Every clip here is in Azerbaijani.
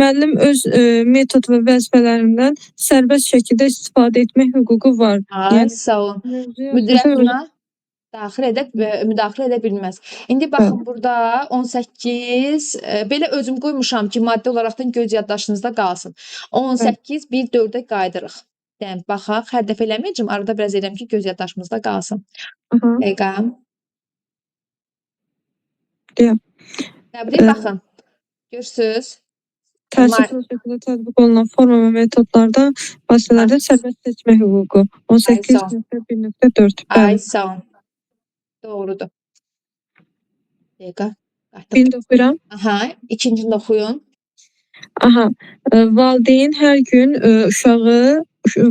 Müəllim öz metod və vəzifələrindən sərbəst şəkildə istifadə etmək hüququ var. Ay, sağ olun. Müdiriyyət buna müdaxilə edə bilməz. İndi baxın burada 18 belə özüm qoymuşam ki, maddə olaraqdan göz yaddaşınızda qalsın. 18 1 4-ə qaydırıq. Yəni baxaq, hər dəfə eləməyəcəm, arada biraz eləm ki, göz yaddaşımızda qalsın. Dəqiqə. Təbii baxın. Görürsüz? Təəssüflü şəkildə tətbiq olunan forma və metodlarda vasitələrdə sərbəst seçmə hüququ. 18.1.4. Ay, sağ olun. Doğrudur. Dəqiqə. Bir də oxuyuram. Aha, ikincini oxuyun. Aha, valideyn hər gün uşağı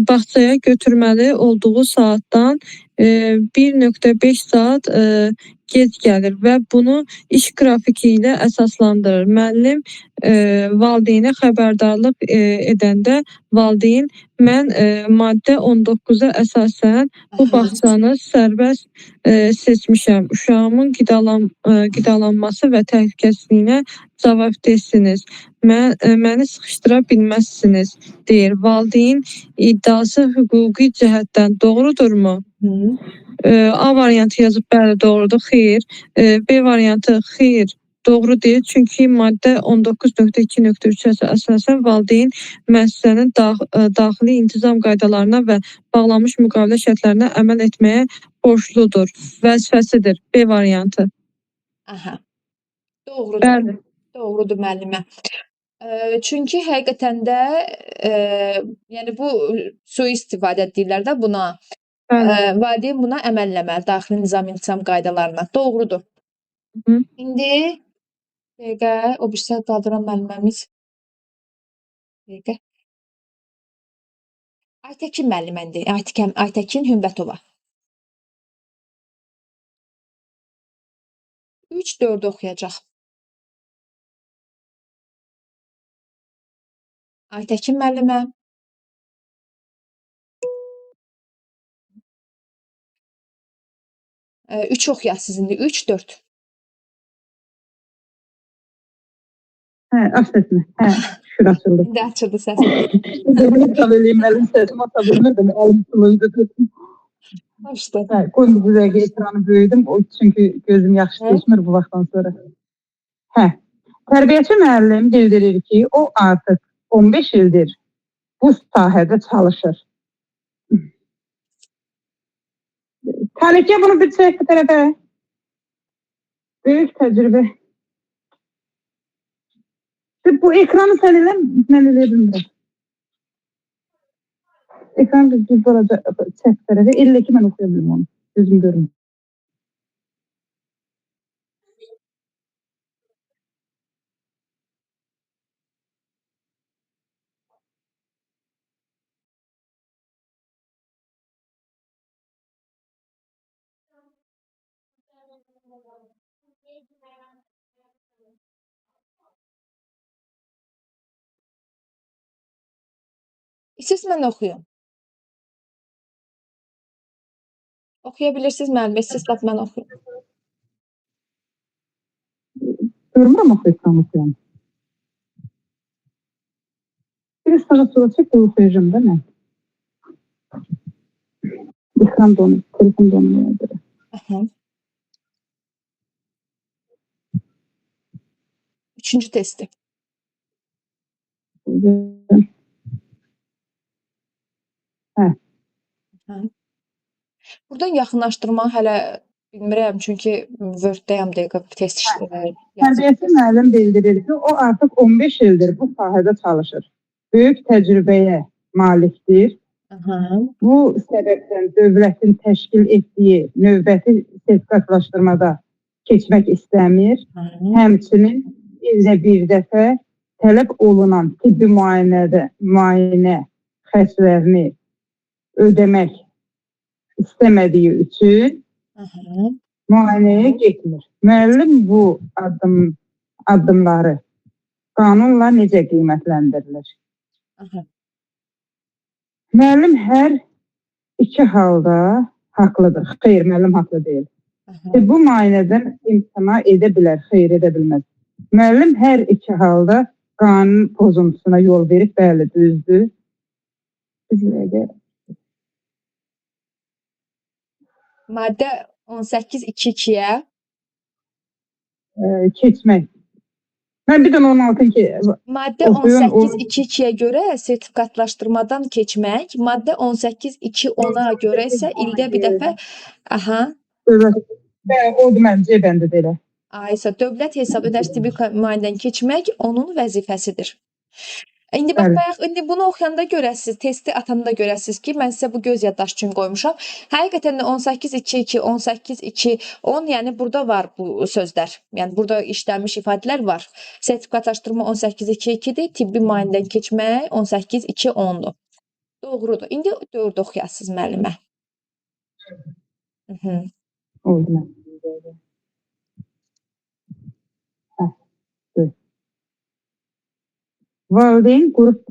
bağçaya götürməli olduğu saatdan 1.5 saat gec gəlir və bunu iş qrafiki ilə əsaslandırır. Müəllim valideynə xəbərdarlıq edəndə valideyn mən maddə 19-a əsasən bu bağçanı sərbəst seçmişəm. Uşağımın qidalanması və təhlükəsizliyinə cavabdehsiniz. Məni sıxışdıra bilməzsiniz, deyir. Valideyn iddiası hüquqi cəhətdən doğrudurmu? A variantı yazıb bəli doğrudur, xeyr. B variantı xeyr, doğru deyil. Çünki maddə 19.2.3-ə əsasən valideyn müəssisənin daxili intizam qaydalarına və bağlanmış müqavilə şərtlərinə əməl etməyə borcludur. Vəzifəsidir. B variantı. Aha. Doğrudur. Bəli. Doğrudur müəllimə. Çünki həqiqətən də yəni bu sui-istifadə deyirlər də buna. Valideyn buna əməlləməli, daxili nizam intizam qaydalarına. Doğrudur. İndi dəqiqə o bir saat qaldıran müəlliməmiz. Dəqiqə. Aytəkin müəlliməndir. Aytəkin Hümbətova. 3-4 oxuyacaq. Aytəkin müəllimə. 3 oxuyasınız indi. 3-4. Hə, aç səsini. Hə, şükür açıldı. İndi açıldı səsiniz. Bunu tabiləyim, mənim səsimi ata bilmirdim, əlim sılıydı. Başda. Hə, qoyun bu dəqiqə ekranı böyüdüm, çünki gözüm yaxşı seçmir bu vaxtdan sonra. Hə, tərbiyəçi müəllim bildirir ki, o artıq 15 ildir bu sahədə çalışır. Talikə bunu bir çək bu tərəfə. Böyük təcrübə. Bu ekranı sən elə, mən elə bilmirəm. Ekranı düz olacaq, çək tərəfə. Elle ki, mən oxuya bilməm onu. Düzüm görmür. Siz mən oxuyun. Oxuya bilirsiniz müəllimə, siz lap mən oxuyun. Görmürəm oxuyacağım, oxuyam. Bir sağa sola çək, oxuyacağım da mən. Ekran donuyor, telefon donuyor. Üçüncü testi. Hə. Buradan yaxınlaşdırma hələ bilmirəm, çünki Word-dəyəm dəqiqə test işləri. Tərbiyəçi müəllim bildirir ki, o artıq 15 ildir bu sahədə çalışır. Böyük təcrübəyə malikdir. Bu səbəbdən dövlətin təşkil etdiyi növbəti sertifikatlaşdırmada keçmək istəmir. Həmçinin ildə bir dəfə tələb olunan tibbi müayinə xərclərini ödəmək istəmədiyi üçün müayinəyə getmir. Müəllim bu addımları qanunla necə qiymətləndirilir? Müəllim hər iki halda haqlıdır. Xeyr, müəllim haqlı deyil. Bu müayinədən imtina edə bilər, xeyr edə bilməz. Müəllim hər iki halda qanun pozuntusuna yol verib, bəli, düzdür. Biz də Maddə 18.2.2-yə keçmək. Mən bir dənə 16 ki, maddə oxuyun, 18.2.2-yə görə sertifikatlaşdırmadan keçmək, maddə 18.2.10-a görə isə ildə bir dəfə o deməli C bəndidir elə. Aysa dövlət hesabı ödəniş tibbi müayinədən keçmək onun vəzifəsidir. İndi Bəli. bax, indi bunu oxuyanda görəsiz, testi atanda görəsiz ki, mən sizə bu göz yaddaşı üçün qoymuşam. Həqiqətən də 18.2.2, 18.2.10, yəni burada var bu sözlər. Yəni burada işlənmiş ifadələr var. Sertifikatlaşdırma 18.2.2-dir, tibbi müayinədən keçmək 18.2.10-dur. Doğrudur. İndi 4 oxuyasınız müəllimə. Oldu mən. Valideyn qrup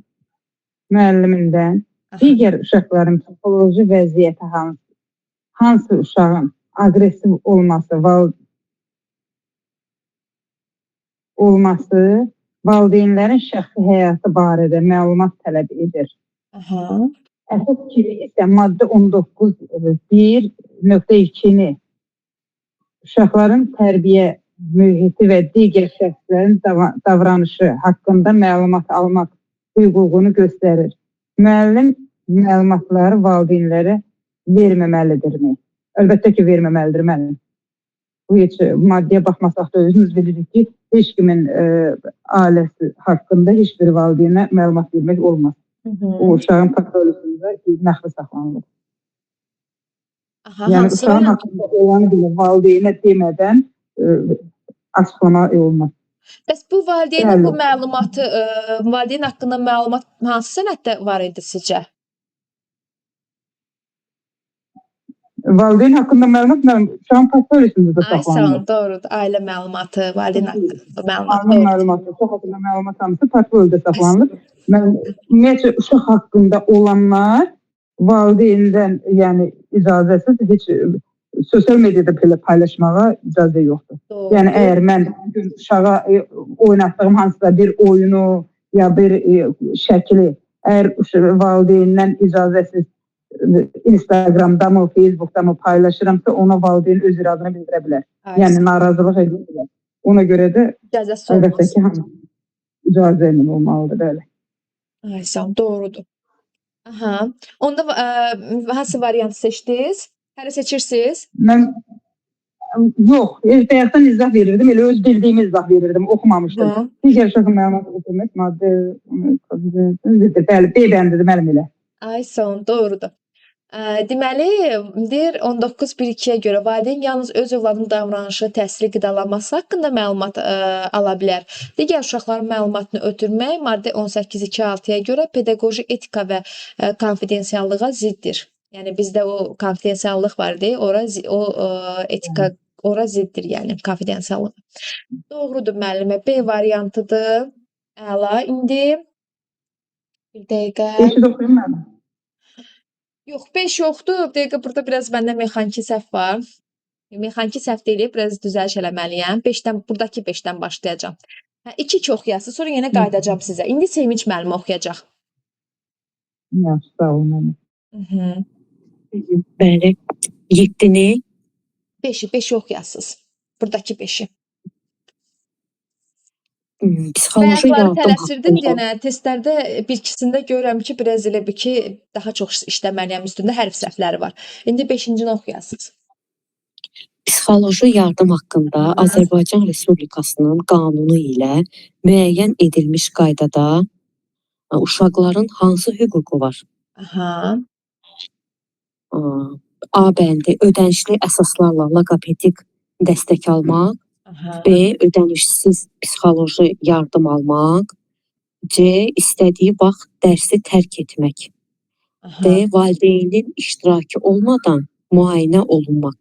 müəllimindən digər uşaqların psixoloji vəziyyəti hansı uşağın aqressiv olması, valideynlərin şəxsi həyatı barədə məlumat tələb edir. Əsas kimi isə maddə 19.1.2-ni uşaqların tərbiyə mühiti və digər şəxslərin davranışı haqqında məlumat almaq hüququnu göstərir. Müəllim məlumatları valideynlərə verməməlidirmi? Əlbəttə ki, verməməlidir müəllim. Bu heç maddəyə baxmasaq da özünüz bilirik ki, heç kimin ailəsi haqqında heç bir valideynə məlumat vermək olmaz. O uşağın patolojisində məxfi saxlanılır. Yəni uşağın haqqında olanı bile valideynə demədən açıqlama olmaz. Bəs bu valideynin bu məlumatı, valideyn haqqında məlumat hansı sənəddə var idi sizcə? Valideyn haqqında məlumat uşağın patolojisində də saxlanılır. Doğrudur. Ailə məlumatı, valideyn haqqında məlumat. Ailə məlumatı, uşaq haqqında məlumat hamısı patolojide saxlanılır. Ümumiyyətlə uşaq haqqında olanlar valideyndən, yəni icazəsiz heç sosial mediada paylaşmağa icazə yoxdur. Doğru. Yəni əgər mən uşağa oynatdığım hansısa bir oyunu ya bir şəkli əgər valideyndən icazəsiz Instagramda mı, Facebookda mı paylaşıramsa ona valideyn öz iradını bildirə bilər. Yəni narazılıq edə bilər. Ona görə də əlbəttə ki, icazə ilə olmalıdır, bəli. Aysan, doğrudur. Onda hansı variantı seçdiniz? Hələ seçirsiniz? Mən yox, bayaqdan izah verirdim, elə öz bildiyimi izah verirdim, oxumamışdım. Digər uşaqın məlumatı götürmək maddə bəli, B bəndidir müəllim elə. Aysan, doğrudur. Deməli, deyir 19.1.2-yə görə valideyn yalnız öz övladının davranışı, təhsili qidalanması haqqında məlumat ala bilər. Digər uşaqların məlumatını ötürmək maddə 18.2.6-ya görə pedaqoji etika və konfidensiallığa ziddir. Yəni bizdə o konfidensiallıq var idi, o etika ora ziddir, yəni konfidensiallıq. Doğrudur müəllimə, B variantıdır. Əla. İndi bir dəqiqə. 5 oxuyum müəllim. Yox, 5 yoxdur. Bir dəqiqə burada biraz məndə mexaniki səhv var. Mexaniki səhv deyil, biraz düzəliş eləməliyəm. 5-dən, buradakı 5-dən başlayacağam. 2-2 oxuyasınız, sonra yenə qayıdacağam sizə. İndi Sevinç müəllimə oxuyacaq. Yaxşı, sağ olun müəllim. Bəli. 7-ni 5-i oxuyasınız. Buradakı 5-i. Psixoloji Bayaqları yardım tələsirdim, haqqında. yəni testlərdə bir-ikisində görürəm ki, biraz elə bir ki, daha çox işləməliyəm, üstündə hərf səhvləri var. İndi 5-cini oxuyasınız. Psixoloji yardım haqqında Azərbaycan Respublikasının qanunu ilə müəyyən edilmiş qaydada uşaqların hansı hüququ var? A bəndi ödənişli əsaslarla loqopedik dəstək almaq, B ödənişsiz psixoloji yardım almaq, C istədiyi vaxt dərsi tərk etmək, D valideynin iştirakı olmadan müayinə olunmaq.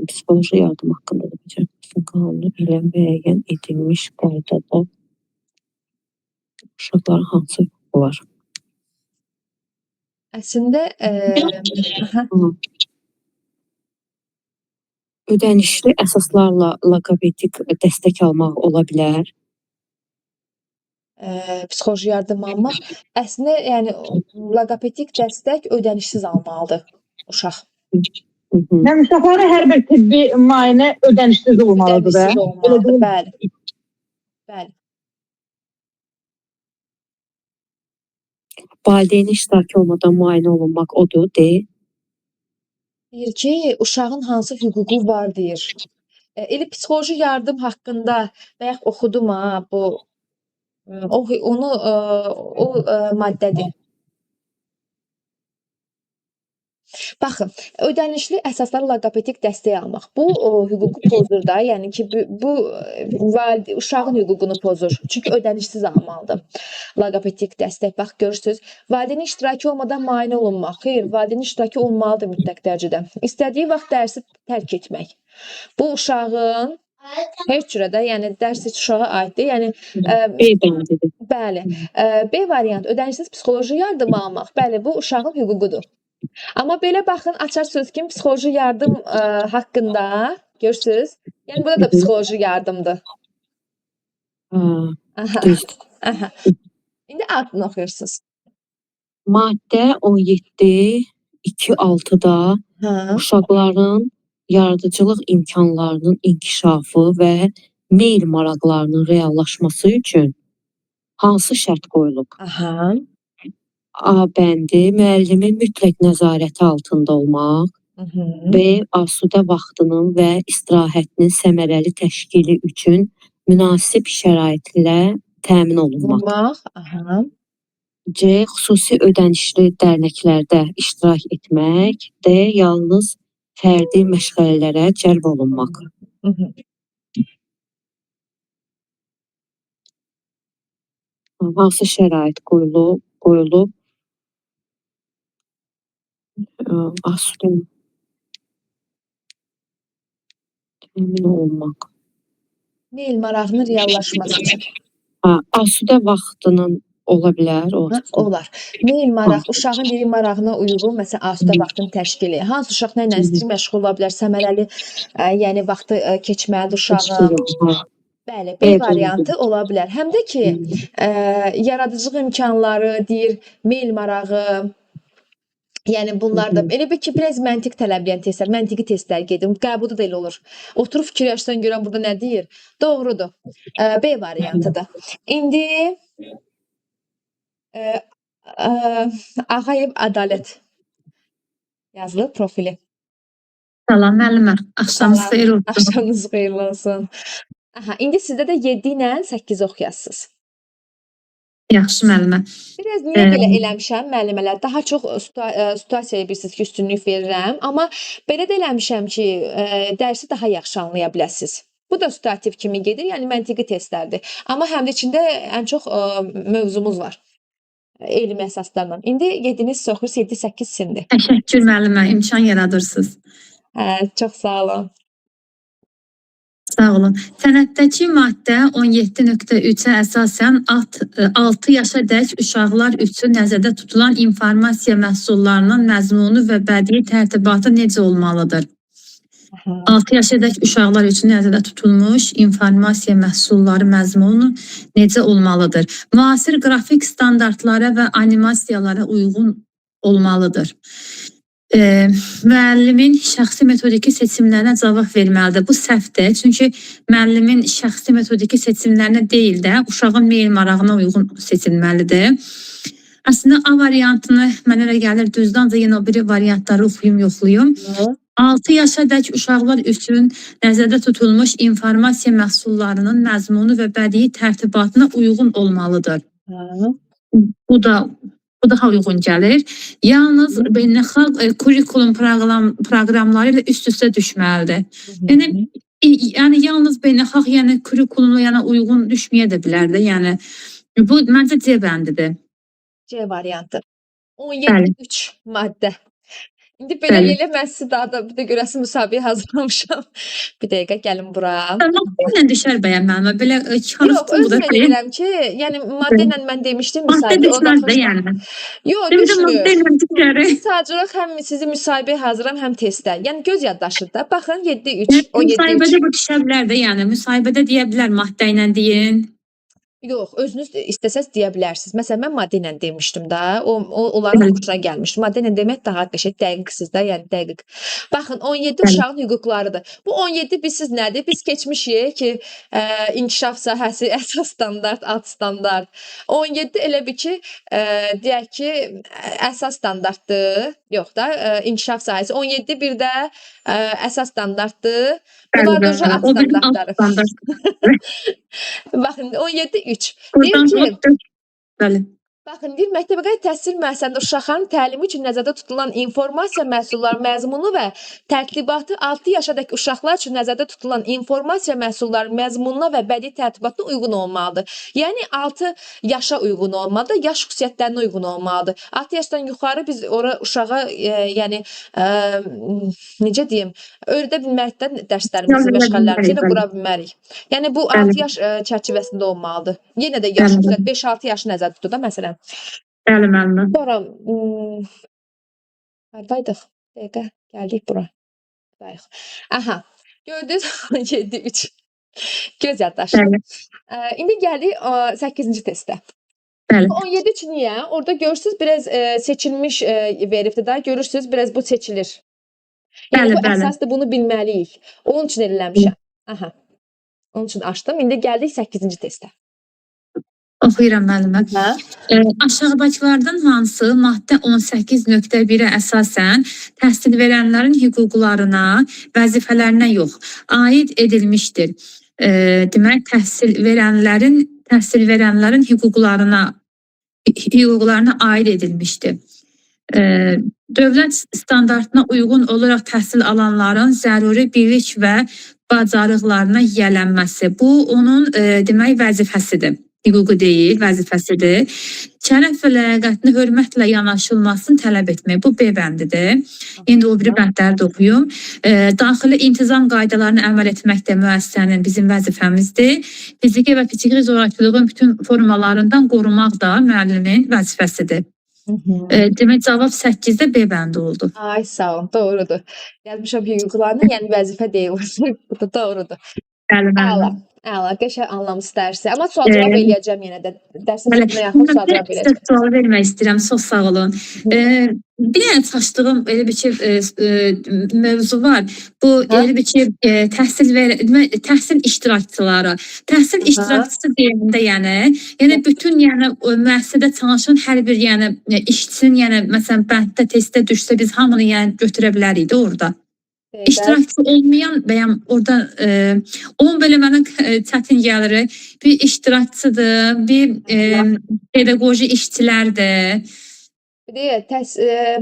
Psixoloji yardım haqqında da qanunu ilə müəyyən edilmiş qaydada uşaqların hansı hüququ var? Əslində Ödənişli əsaslarla loqopedik dəstək almaq ola bilər. psixoloji yardım almaq. Əslində, yəni loqopedik dəstək ödənişsiz almalıdır uşaq. Yəni uşaqlara hər bir tibbi müayinə ödənişsiz olmalıdır da. Ödənişsiz olmalıdır, bəli. Bəli. Valideyn iştirakı olmadan müayinə olunmaq odur, deyil. Deyir ki, uşağın hansı hüququ var deyir. Elə psixoloji yardım haqqında bayaq oxudum ha, bu o maddədir. Baxın, ödənişli əsaslar loqopedik dəstək almaq. Bu hüququ pozur da, yəni ki, bu uşağın hüququnu pozur. Çünki ödənişsiz almalıdır. Loqopedik dəstək, bax görürsüz, valideyn iştirakı olmadan müayinə olunmaq. Xeyr, valideyn iştirakı olmalıdır mütləq dərəcədə. İstədiyi vaxt dərsi tərk etmək. Bu uşağın heç cürə də, yəni dərs heç uşağa aiddir. Yəni bəli. B variant ödənişsiz psixoloji yardım almaq. Bəli, bu uşağın hüququdur. Amma belə baxın, açar söz kimi psixoloji yardım haqqında görürsüz. Yəni burada da psixoloji yardımdır. Aha. İndi adını oxuyursunuz. Maddə 17.2.6-da uşaqların yaradıcılıq imkanlarının inkişafı və meyl maraqlarının reallaşması üçün hansı şərt qoyulub? Aha. A bəndi müəllimin mütləq nəzarəti altında olmaq. B. Asudə vaxtının və istirahətinin səmərəli təşkili üçün münasib şəraitlə təmin olunmaq. Aha. C. Xüsusi ödənişli dərnəklərdə iştirak etmək. D. Yalnız fərdi məşğələlərə cəlb olunmaq. Hansı şərait qoyulub? Asudə təmin olunmaq. Meyl marağının reallaşması üçün. Asudə vaxtının ola bilər. Olar. Meyl maraq, uşağın dili marağına uyğun, məsələn, asudə vaxtın təşkili. Hansı uşaq nə ilə istəyir məşğul ola bilər, səmərəli, yəni vaxtı keçməlidir uşağın. Bəli, B variantı ola bilər. Həm də ki, yaradıcılıq imkanları, deyir, meyl marağı, yəni bunlar da elə bir ki, biraz məntiq tələbləyən testlər, məntiqi testlər gedir. Qəbulda da elə olur. Oturub fikirləşsən görən burada nə deyir? Doğrudur. B variantıdır. İndi Ağayev Ədalət yazılıb profili. Salam müəllimə, axşamınız xeyir olsun. Axşamınız xeyirli olsun. Aha, indi sizdə də 7 ilə 8 oxuyasınız. Yaxşı müəllimə. Biraz niyə belə eləmişəm müəllimələr? Daha çox situasiyaya bilirsiniz ki, üstünlük verirəm, amma belə də eləmişəm ki, dərsi daha yaxşı anlaya biləsiniz. Bu da situativ kimi gedir, yəni məntiqi testlərdir. Amma həm də içində ən çox mövzumuz var. Elmi əsaslarla. İndi 7-niz oxuyursunuz, 7-8 sindir. Təşəkkür müəllimə, imkan yaradırsınız. Çox sağ olun. Sağ olun. Sənəddəki maddə 17.3-ə əsasən 6 yaşa dək uşaqlar üçün nəzərdə tutulan informasiya məhsullarının məzmunu və bədii tərtibatı necə olmalıdır? 6 yaşa dək uşaqlar üçün nəzərdə tutulmuş informasiya məhsulları məzmunu necə olmalıdır? Müasir qrafik standartlara və animasiyalara uyğun olmalıdır. Müəllimin şəxsi metodiki seçimlərinə cavab verməlidir. Bu səhvdir. Çünki müəllimin şəxsi metodiki seçimlərinə deyil də, uşağın meyl marağına uyğun seçilməlidir. Əslində A variantını mənə elə gəlir düzdür, ancaq yenə o biri variantları oxuyum, yoxlayım. 6 yaşa dək uşaqlar üçün nəzərdə tutulmuş informasiya məhsullarının məzmunu və bədii tərtibatına uyğun olmalıdır. Bu daha uyğun gəlir. Yalnız beynəlxalq kurikulum proqramları ilə üst-üstə düşməlidir. Yəni yalnız beynəlxalq, yəni kurikulumla yəni uyğun düşməyə də bilər də. Yəni bu məncə C bəndidir. C variantı. 17.3 maddə. İndi belə elə mən sizə daha da bir də görəsi müsabiqə hazırlamışam. Bir dəqiqə gəlin bura. Maddə ilə düşər bəyənməlmə. Belə karışdım bu da. Yox, özüm deyirəm ki, yəni maddə ilə mən demişdim müsabiqə. Maddə düşməz də yəni. Yox, düşmür. Sadəcə həm sizi müsabiqə hazırlam, həm testlər. Yəni göz yaddaşıdır da. Baxın 7.3, 17.3. Müsahibədə bu düşə bilər də yəni. Müsahibədə deyə bilər maddə ilə deyin. Yox, özünüz istəsəz deyə bilərsiniz. Məsələn, mən maddə ilə demişdim də, onların Bəli. xoşuna gəlmişdi. Maddə ilə demək daha qəşəng, dəqiqsiz də, yəni dəqiq. Baxın, 17 Bəli. uşağın hüquqlarıdır. Bu 17 bizsiz nədir? Biz keçmişik ki, inkişaf sahəsi əsas standart, alt standart. 17 elə bil ki, deyək ki, əsas standartdır. Yox da, inkişaf sahəsi. 17 bir də əsas standartdır. Bunlar da Bəli, alt o bizim alt standartları. standart. Baxın 17-3. Deyir Buradan ki, bəli. baxın, deyir məktəbəqədər təhsil müəssisəsində uşaqların təlimi üçün nəzərdə tutulan informasiya məhsulları məzmunu və tərtibatı 6 yaşadakı uşaqlar üçün nəzərdə tutulan informasiya məhsulları məzmununa və bədii tərtibatına uyğun olmalıdır. Yəni 6 yaşa uyğun olmalıdır, yaş xüsusiyyətlərinə uyğun olmalıdır. 6 yaşdan yuxarı biz ora uşağa yəni necə deyim, öyrədə bilmərik də dərslərimizi, Bəli, məşğələlərimizi bəli, ilə bəli. qura bilmərik. Yəni bu Bəli. 6 yaş çərçivəsində olmalıdır. Yenə də yaş Bəli, xüsusiyyət 5-6 yaşı nəzərdə tutur da məsələn. Bəli, müəllimə. Sonra hardaydıq? Dəqiqə gəldik bura. Buradayıq. Aha. Gördünüz 17-3. Göz yaddaşı. Bəli, İndi gəldik 8-ci testə. bəli. 17-3 niyə? Orada görürsüz biraz seçilmiş veribdir də. Görürsüz biraz bu seçilir. Yəni Bəli, bu bəli. əsasdır, bunu bilməliyik. Onun üçün eləmişəm. Aha. Onun üçün açdım. İndi gəldik 8-ci testə. Oxuyuram müəllimə. Hə? Aşağıdakılardan hansı maddə 18.1-ə əsasən təhsil verənlərin hüquqlarına, vəzifələrinə yox, aid edilmişdir? Demək, təhsil verənlərin hüquqlarına aid edilmişdir. Dövlət standartına uyğun olaraq təhsil alanların zəruri bilik və bacarıqlarına yiyələnməsi. Bu onun demək vəzifəsidir. Hüququ deyil, vəzifəsidir. Şərəf və ləyaqətinə hörmətlə yanaşılmasını tələb etmək. Bu B bəndidir. İndi o biri bəndləri də oxuyum. Daxili intizam qaydalarına əməl etmək də müəssisənin bizim vəzifəmizdir. Fiziki və psixiki zorakılığın bütün formalarından qorumaq da müəllimin vəzifəsidir. Demək, cavab 8-də B bəndi oldu. Ay sağ olun, doğrudur. Yazmışam hüquqlarına, yəni vəzifə deyil. Bu da doğrudur. Bəli, Əla, müəllim. əla, qəşəng anlamsız dərsi. Amma sual cavab eləyəcəm yenə də. Dərsin Bəli, sonuna yaxın sual cavab sizə eləyəcəm. sual vermək istəyirəm, çox sağ olun. Bir dənə çaşdığım elə bir ki mövzu var. Bu elə bir ki təhsil iştirakçıları. Təhsil iştirakçısı deyəndə yəni bütün müəssisədə çalışan hər bir işçinin məsələn bənddə testdə düşsə biz hamını götürə bilərik də orada. İştirakçı olmayan və ya orada onun belə mənə çətin gəlir. Bir iştirakçıdır, bir pedaqoji işçilərdir. Bir də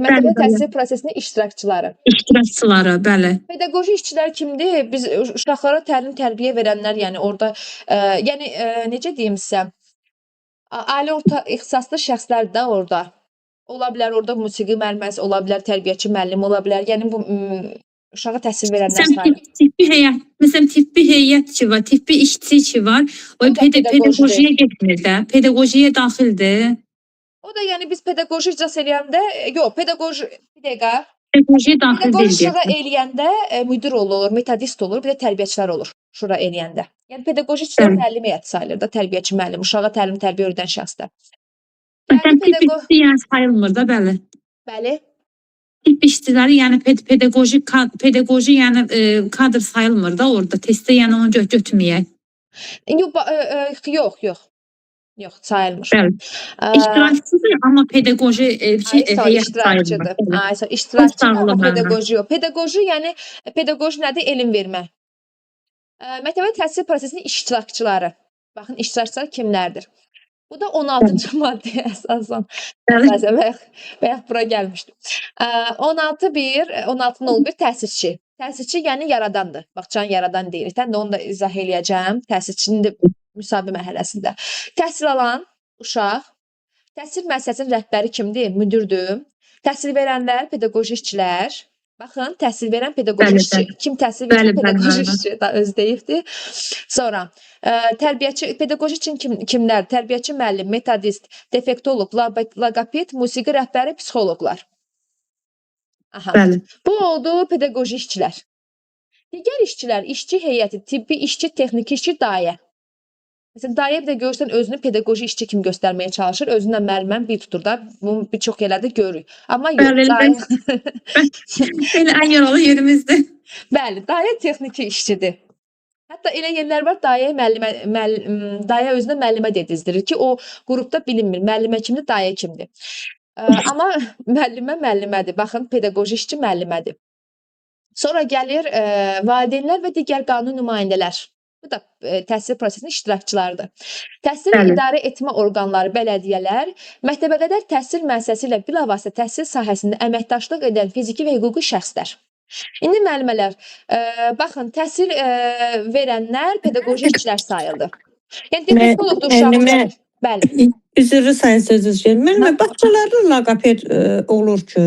məktəbə təhsil prosesinin iştirakçıları. İştirakçıları, bəli. Pedaqoji işçilər kimdir? Biz uşaqlara təlim tərbiyə verənlər, yəni orada yəni necə deyim sizə? Ali orta ixtisaslı şəxslər də orada. Ola bilər orada musiqi müəlliməsi, ola bilər tərbiyəçi müəllim, ola bilər. Yəni bu uşağa təhsil verənlər sayılır. Tibbi heyət, məsələn tibbi heyət ki var, tibbi işçi ki var. O pedaqojiyə getmir də, pedaqojiyə daxildir. O da yəni biz pedaqoji icras eləyəndə, yox, pedaqoji bir dəqiqə. Pedaqojiyə daxil deyil. Pedaqoji şura eləyəndə müdir olur, metodist olur, bir də tərbiyəçilər olur şura eləyəndə. Yəni pedaqoji işçilər təlim heyəti sayılır da, tərbiyəçi müəllim, uşağa təlim tərbiyə öyrədən şəxslər. Məsələn, tibbi işçi sayılmır da, bəli. Bəli. Tibb işçiləri, yəni pedaqoji kadr sayılmır da orada. Testdə yəni onu götürməyək. Yox, sayılmır. Bəli. İştirakçıdır, amma pedaqoji heyət sayılmır. İştirakçı amma pedaqoji yox. Pedaqoji yəni pedaqoji nədir? Elm vermə. Məktəbə təhsil prosesinin iştirakçıları. Baxın, iştirakçılar kimlərdir? Bu da 16-cı maddəyə əsasən. Bayaq bura gəlmişdim. 16.01 təsisçi. Təsisçi yəni yaradandır. Bağçanın yaradan deyirik. Onu da izah eləyəcəm. Təsisçinin də müsahibə mərhələsində. Təhsil alan uşaq, təhsil müəssisəsinin rəhbəri kimdir? Müdirdür. Təhsil verənlər, pedaqoji işçilər. Baxın, təhsil verən pedaqoji işçi. Kim təhsil verir? Pedaqoji işçi. Da öz deyibdir. Sonra tərbiyəçi, pedaqoji üçün kimlər? Tərbiyəçi müəllim, metodist, defektolog, loqoped, musiqi rəhbəri, psixoloqlar. Aha. Bu oldu pedaqoji işçilər. Digər işçilər, işçi heyəti, tibbi işçi, texniki işçi, dayə. Məsələn, dayə bir də görürsən özünü pedaqoji işçi kimi göstərməyə çalışır. Özündən müəllimən bir tutur da. Bunu bir çox yerlərdə görürük. Amma yox, Bəli, dayə Elə ən yaralı yerimizdir. bəli, dayə texniki işçidir. Hətta elə yerlər var, dayə özünə müəllimə dedizdirir ki, o qrupda bilinmir. Müəllimə kimdir, dayə kimdir. Amma müəllimədir. Baxın, pedaqoji işçi müəllimədir. Sonra gəlir valideynlər və digər qanun nümayəndələr. Bu da təhsil prosesinin iştirakçılarıdır. Təhsili Bəli. idarə etmə orqanları, bələdiyyələr, məktəbəqədər təhsil müəssisəsi ilə bilavasitə təhsil sahəsində əməkdaşlıq edən fiziki və hüquqi şəxslər. İndi müəllimələr, baxın, təhsil verənlər pedaqoji işçilər sayılır. Yəni defektologdur uşaqlar. Bəli. Üzrlü sayın sözünüz verin. Müəllimə, bağçalarda laqaped olur ki,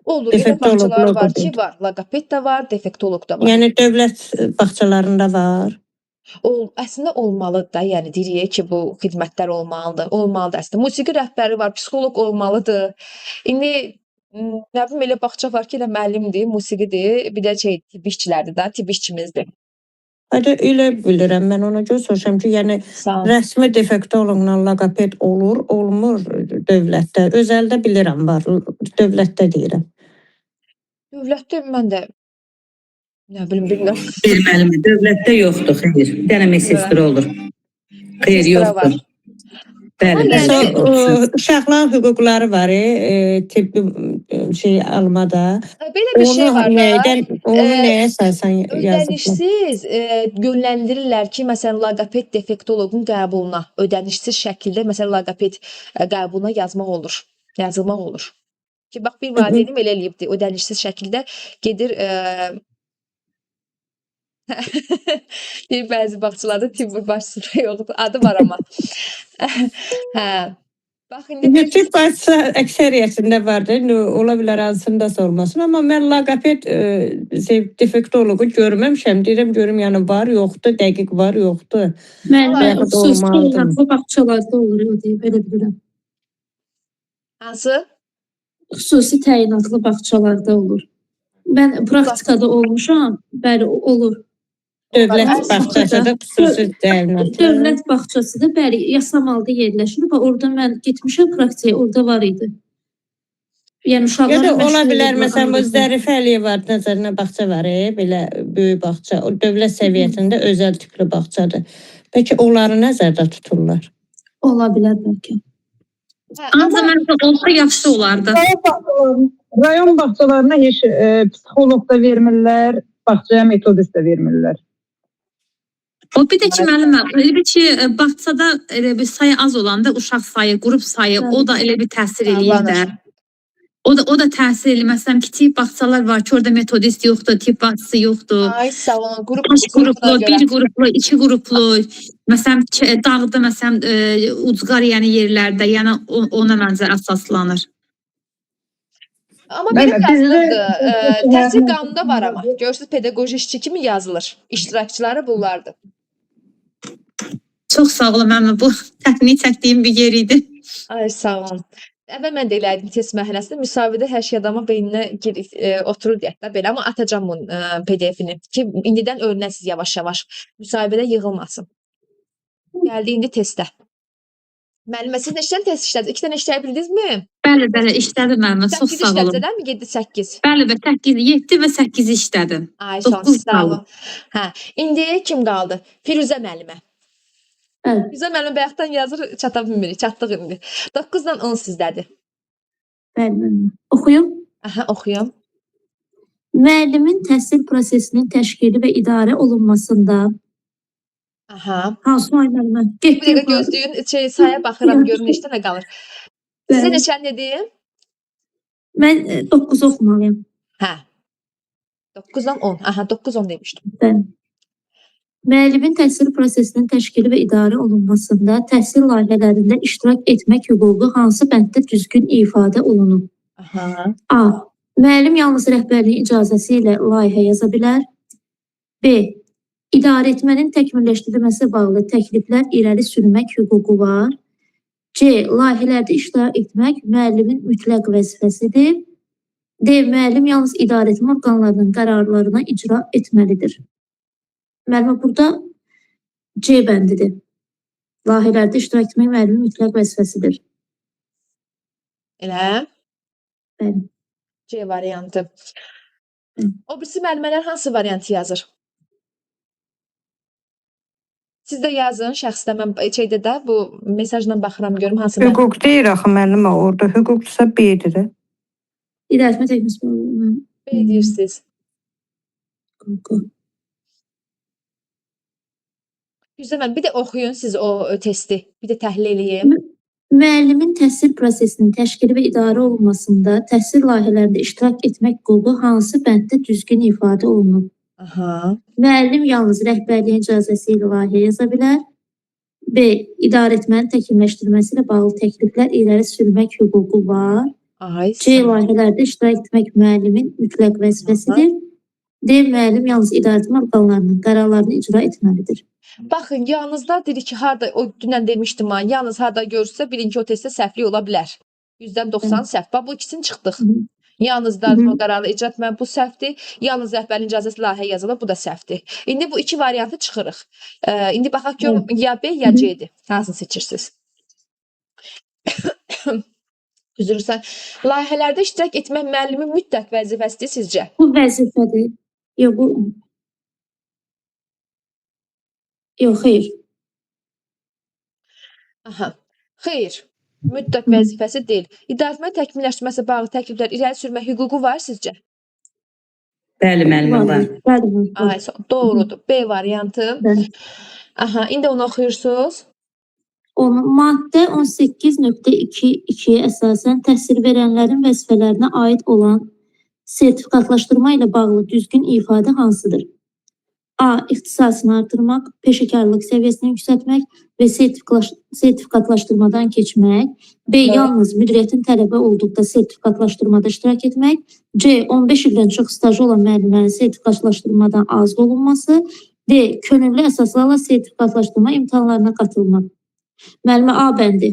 Olur. Elə defektolog, bağçalar var ki, logoped. var. Laqaped də var, defektolog da var. Yəni dövlət bağçalarında var. Əslində olmalıdır da, yəni deyirik ki, bu xidmətlər olmalıdır. Olmalıdır əslində. Musiqi rəhbəri var, psixoloq olmalıdır. İndi nə bilim elə bağça var ki, elə müəllimdir, musiqidir, bir də tibb işçilərdir də, tibb işçimizdir. Hadi elə bilirəm. Mən ona görə soruşam ki, yəni Sağ ol. rəsmi defektoloqla laqaped olur, olmur dövlətdə. Özəldə bilirəm var. Dövlətdə deyirəm. Dövlətdə mən də nə bilim bilmirəm. Bir müəllimi dövlətdə yoxdur, xeyr. Bir dənə mesestra olur. Xeyr, Mesestra var. yoxdur. Bəli, Amma bəli. yəni- Uşaqların hüquqları var, tibbi şey almada. Belə bir şey var da. Onu nəyə əsasən yazıblar? Ödənişsiz yönləndirirlər ki, məsələn, laqaped defektoloqun qəbuluna, ödənişsiz şəkildə məsələn laqaped qəbuluna yazılmaq olur. Ki bax bir valideynim elə eləyibdi, ödənişsiz şəkildə gedir bəzi bağçalarda tibbi başçısı yoxdur. Adı var amma. Hə. Bax indi Tibb başçısı əksəriyyətində vardır. Ola bilər hansındasa olmasın. Amma mən laqaped defektoloqu görməmişəm. Deyirəm, görüm yəni var, yoxdur, dəqiq var, yoxdur. Müəllimə Yaxud xüsusi olmalıdır. olaraq bağçalarda olur, o deyib, belə bilirəm. hansı? Xüsusi təyinatlı bağçalarda olur. Mən praktikada olmuşam, bəli, olur. Dövlət bağçası da xüsusi təyinatlı. Dövlət bağçası da bəli, yasamalda yerləşir. Bax orada mən getmişəm praktikaya, orada var idi. Yəni Ya uşaqlara da ola məşğul bilər, edilmə məsələn, bu aləti. Zərifə Əliyev nəzərinə bağça var, belə böyük bağça. O dövlət səviyyəsində özəl tipli bağçadır. Peki onları nəzərdə tuturlar? Ola bilər bəlkə. Hə, Ancaq məncə olsa yaxşı olardı. Rayon bağçalarına heç psixoloq da vermirlər, bağçaya metodist də vermirlər. O bir də ki, müəllimə, elə bir ki, bağçada elə bir sayı az olanda uşaq sayı, qrup sayı, o da elə bir təsir eləyir də. O da təsir eləyir. Məsələn, kiçik bağçalar var ki, orada metodist yoxdur, tibb başçısı yoxdur. Ay sağ olun. Kaç qruplu, bir qruplu, iki qruplu. Məsələn, dağda, məsələn, ucqar yəni yerlərdə, yəni ona məncə əsaslanır. Amma belə yazılıbdır. Təhsil qanununda var amma. Görürsüz, pedaqoji işçi kimi yazılır. İştirakçıları bunlardır. Çox sağ olun, mənim bu təxmini çəkdiyim bir yer idi. Ay sağ olun. Əvvəl mən də elədim test mərhələsində müsahibədə hər şey adama beyninə oturur deyək də belə, amma atacağam bunun PDF-ini ki, indidən öyrənəsiz yavaş-yavaş. Müsahibədə yığılmasın. Gəldi indi testə. Müəllimə, siz neçə dənə test işlədiniz? 2 dənə işləyə bildinizmi? Bəli, işlədim müəllimə, çox 8 sağ olun. işlədiniz, 7-8? Bəli, 8, 7 və 8 işlədim. Ay sağ olun, Dokuz sağ olun. Hə, indi kim qaldı? Firuzə müəllimə. Bəli. Firuzə müəllimə bayaqdan yazır, çata bilmirik, çatdıq indi. 9-dan 10 sizdədir. Bəli. Oxuyum. Aha, oxuyum. Müəllimin təhsil prosesinin təşkili və idarə olunmasında Aha. hansı müəllimə? Bir dəqiqə gözləyin, saya baxıram, görün neçə dənə qalır. Sizə Bəli. neçəni dedim? Mən 9 oxumalıyam. Hə. 9-dan 10. Aha, 9-10 demişdim. Bəli. Müəllimin təhsil prosesinin təşkili və idarə olunmasında təhsil layihələrində iştirak etmək hüququ hansı bənddə düzgün ifadə olunub? Aha. A. Müəllim yalnız rəhbərliyin icazəsi ilə layihə yaza bilər. B. İdarə etmənin təkmilləşdirilməsi bağlı təkliflər irəli sürmək hüququ var. C. Layihələrdə iştirak etmək müəllimin mütləq vəzifəsidir. D. Müəllim yalnız idarəetmə orqanlarının qərarlarına icra etməlidir. Müəllimə, burada C bəndidir. layihələrdə iştirak etmək müəllimin mütləq vəzifəsidir. Elə? Bəli. C variantı. Hı. O birisi müəllimələr hansı variantı yazır? Siz də yazın şəxsdə, mən şeydə də bu mesajla baxıram görüm hansı müəllim. Hüquq deyir axı müəllimə orada. Hüquqdursa B-dir. İdarəetmə texniki B deyirsiniz. Güzel müəllim, bir də oxuyun siz o testi. Bir də təhlil eləyin. Müəllimin təhsil prosesinin təşkili və idarə olunmasında təhsil layihələrində iştirak etmək hüququ hansı bənddə düzgün ifadə olunub? Aha. Müəllim yalnız rəhbərliyin icazəsi ilə layihə yaza bilər. B. İdarəetmənin təkmilləşdirməsi ilə bağlı təkliflər irəli sürmək hüququ var. Ay, C. Layihələrdə iştirak etmək müəllimin mütləq vəzifəsidir. D. Müəllim yalnız idarəetmə orqanlarının qərarlarını icra etməlidir. Baxın, yanınızda dedik ki, harda o dünən demişdim ha, yalnız harda görürsə bilin ki, o testdə səhvlik ola bilər. 100-dən 90 səhv. Bax bu ikisini çıxdıq. Yalnız idarəetmə qərarı icra etmək bu səhvdir. Yalnız rəhbərin icazəsi layihə yazılır, bu da səhvdir. İndi bu iki variantı çıxırıq. İndi baxaq görüm ya B ya C'dir. Hansını seçirsiniz? Üzrsən. Layihələrdə iştirak etmək müəllimin mütləq vəzifəsidir sizcə? Bu vəzifədir. Yox, bu... Yox, xeyr. Aha. Xeyr. Mütləq vəzifəsi deyil. İdarəetmə təkmilləşdirməsi bağlı təkliflər irəli sürmək hüququ var sizcə? Bəli, müəllimə var. Bəli, var. Ay, doğrudur. B variantı. Bəli. Aha, indi onu oxuyursunuz. Onun maddə 18.2.2-yə əsasən təhsil verənlərin vəzifələrinə aid olan sertifikatlaşdırma ilə bağlı düzgün ifadə hansıdır? A. İxtisasını artırmaq, peşəkarlıq səviyyəsini yüksəltmək və sertifikatlaşdırmadan keçmək. B. Yalnız müdiriyyətin tələbə olduqda sertifikatlaşdırmada iştirak etmək. C. 15 ildən çox stajı olan müəllimlərin sertifikatlaşdırmadan azad olunması. D. Könüllü əsaslarla sertifikatlaşdırma imtahanlarına qatılmaq. Müəllimə A bəndi.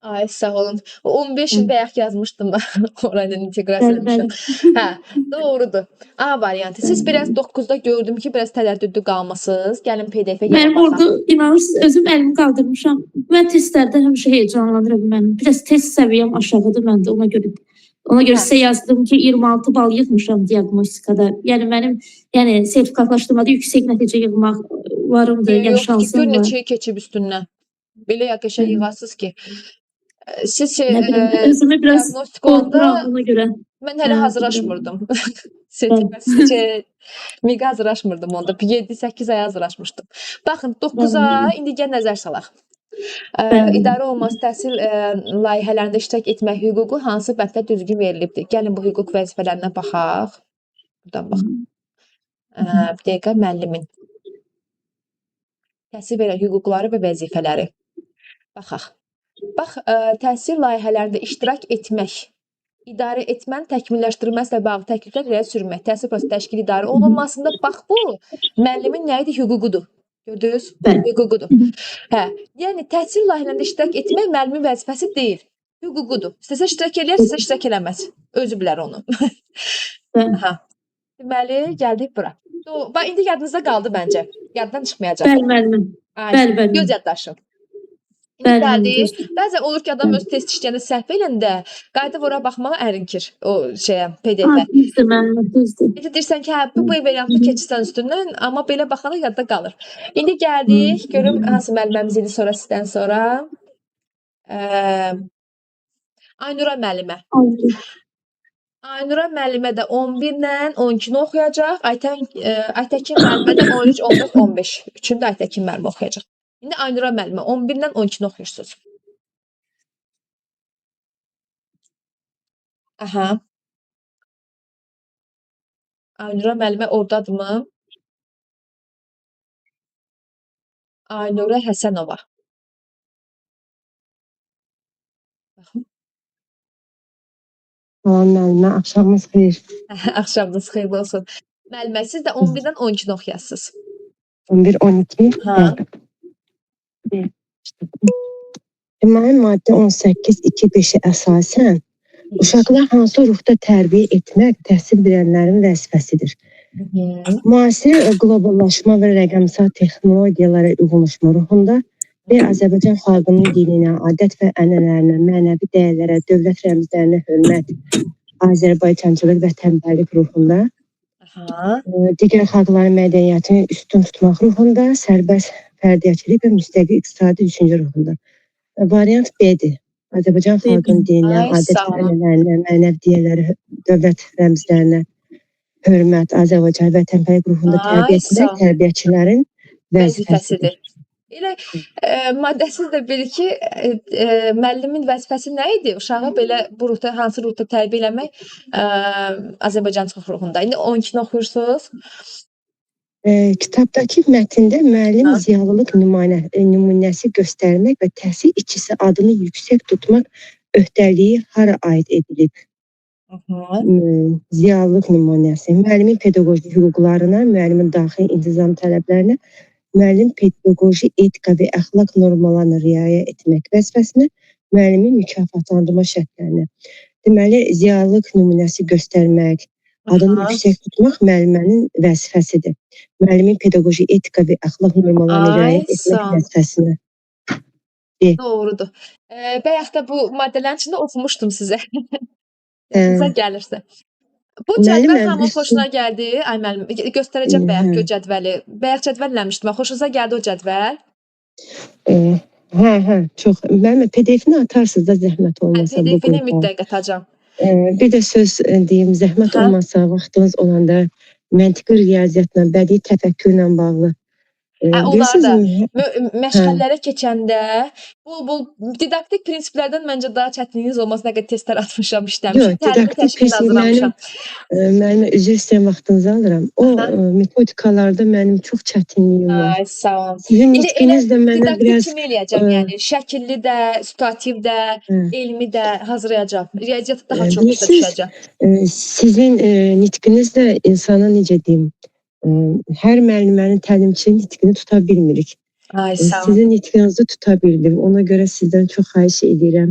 Ay, sağ olun. 15 il bayaq yazmışdım ben. Orayla inteqrasiya etmişəm. Hə, doğrudur. A variantı. Siz biraz 9-da gördüm ki, biraz tərəddüdlü qalmasınız. Gəlin PDF-ə gəlin Mənim baxaq. orada inanırsınız, özüm əlimi qaldırmışam. Mən testlərdə həmişə heyecanlanıram mənim. Biraz test səviyyəm aşağıdır məndə ona görə. Ona görə sizə yazdım ki, 26 bal yığmışam diaqnostikada. Yəni mənim, sertifikatlaşdırmada yüksək nəticə yığmaq varımdır, yəni şansım Gör var. neçəyi keçib üstündən. Belə yaxşı yığasınız ki. Siz Nə bilim, özümü biraz diaqnostik olanda qorxuram ona görə. mən hələ hazırlaşmırdım. Sertifikasiya miqə hazırlaşmırdım onda. 7-8 ay hazırlaşmışdım. Baxın, 9-a indi gəl nəzər salaq. İdarə olunması təhsil layihələrində iştirak etmək hüququ hansı bənddə düzgün verilibdir? Gəlin bu hüquq vəzifələrinə baxaq. Buradan baxın. Bir dəqiqə müəllimin. Təhsil verən hüquqları və vəzifələri. Baxaq. Bax, təhsil layihələrində iştirak etmək, idarə etmənin təkmilləşdirilməsi ilə bağlı təkliflər irəli sürmək, təhsil prosesi təşkil idarə olunmasında bax bu müəllimin nə idi? Hüququdur. Gördünüz? Hüququdur. Hə, yəni təhsil layihələrində iştirak etmək müəllimin vəzifəsi deyil. Hüququdur. İstəsə iştirak eləyər, istəsə iştirak eləməz. Özü bilər onu. Aha. Deməli, gəldik bura. Bax, indi yadınızda qaldı məncə. Yaddan çıxmayacaq. Bəli, müəllim. Bəli. Göz yaddaşın. Gəldik. Bəzən olur ki, adam öz test işləyəndə səhv eləndə qayıdıb ora baxmağa ərinkir o PDF-ə. Düzdür, müəllim, düzdür. Deyirsən ki, hə, bu variantı keçirsən üstündən, amma belə baxanda yadda qalır. İndi gəldik, görüm hansı müəlliməmiz idi sonra sizdən sonra. Aynura müəllimə. Aynura müəllimə də 11-lə 12-ni oxuyacaq. Aytəkin müəllimə də 13, 14, 15. Üçünü də Aytəkin müəllimə oxuyacaq. İndi Aynura müəllimə 11-lə 12-ni oxuyursunuz. Aha. Aynura müəllimə ordadırmı? Aynura Həsənova. Baxın. Salam müəllimə, axşamınız xeyir. Axşamınız xeyir olsun. Müəllimə, siz də 11-dən 12-ni oxuyasınız. 11, 12. Ha. Deməli, maddə 18.2.5-ə əsasən uşaqlar hansı ruhda tərbiyə etmək təhsil verənlərin vəzifəsidir. Müasir qloballaşma və rəqəmsal texnologiyalara uyğunlaşma ruhunda və Azərbaycan xalqının dininə, adət və ənənələrinə, mənəvi dəyərlərə, dövlət rəmzlərinə hörmət, Azərbaycancılıq və tənbəllik ruhunda, Aha. digər xalqların mədəniyyətini üstün tutmaq ruhunda, sərbəst fərdiyyətçilik və müstəqil iqtisadi düşüncə ruhunda. Variant B-dir. Azərbaycan xalqının dininə, Ay, adət sağ və olun. ənənələrinə, mənəvi dəyərlərə, dövlət rəmzlərinə hörmət, Azərbaycan və tənbəllik ruhunda Ay, tərbiyə etmək sağ ol. tərbiyəçilərin vəzifəsidir. Vəzifəsidir. Elə maddəsiz də bilir ki, müəllimin vəzifəsi nə idi? Uşağı belə bu ruhda, hansı ruhda tərbiyə eləmək Azərbaycançılıq ruhunda. İndi 12-ni oxuyursunuz. Kitabdakı mətndə müəllim Ha. ziyalılıq nümunəsi göstərmək və təhsil işçisi adını yüksək tutmaq öhdəliyi hara aid edilib? Aha. Ziyalılıq nümunəsi, müəllimin pedaqoji hüquqlarına, müəllimin daxili intizam tələblərinə, müəllim pedaqoji etika və əxlaq normalarına riayət etmək vəzifəsinə, müəllimin mükafatlandırma şərtlərinə. Deməli, ziyalılıq nümunəsi göstərmək, adını Aha. yüksək tutmaq müəllimənin vəzifəsidir. Müəllimin pedaqoji etika və əxlaq normalarına Ay, riayət etmək sağ ol. vəzifəsinə. Doğrudur. Bayaq da bu maddələrin içində oxumuşdum sizə. Yadınıza gəlirsə. Bu Müəllim cədvəl hamının bir xoşuna gəldi. Ay müəllim, göstərəcəm bayaq Hə. ki, o cədvəli. Bayaq cədvəlləmişdim. Xoşunuza gəldi o cədvəl? Hə, çox. Müəllim PDF-ni atarsınız da zəhmət olmasa bu PDF-ini qrupa. mütləq atacağam. Bir də söz deyim, zəhmət Aha. olmasa vaxtınız olanda məntiqi riyaziyyatla, bədii təfəkkürlə bağlı. Onlar da bilirsiniz, məşğələlərə keçəndə bol didaktik prinsiplərdən məncə daha çətinliyiniz olmaz. Nə qədər testlər atmışam, işləmişəm. Yox, Təlimi didaktik təşkil hazırlamışam. Müəllim, üzr istəyirəm, vaxtınızı alıram. O Aha. metodikalarda mənim çox çətinliyim var. Ay, sağ olun. Sizin İndi elə nitqiniz də mənə didaktik biraz kimi eləyəcəm, yəni şəkilli də, situativ də, Hə. elmi də hazırlayacağam. Riyaziyyatı daha çox üstə Bilirsiniz, düşəcəm. sizin nitqiniz də insana necə deyim, hər müəllimənin təlimçinin nitqini tuta bilmirik. Ay, sağ olun. Sizin nitqinizi tuta bildim. Ona görə sizdən çox xahiş edirəm.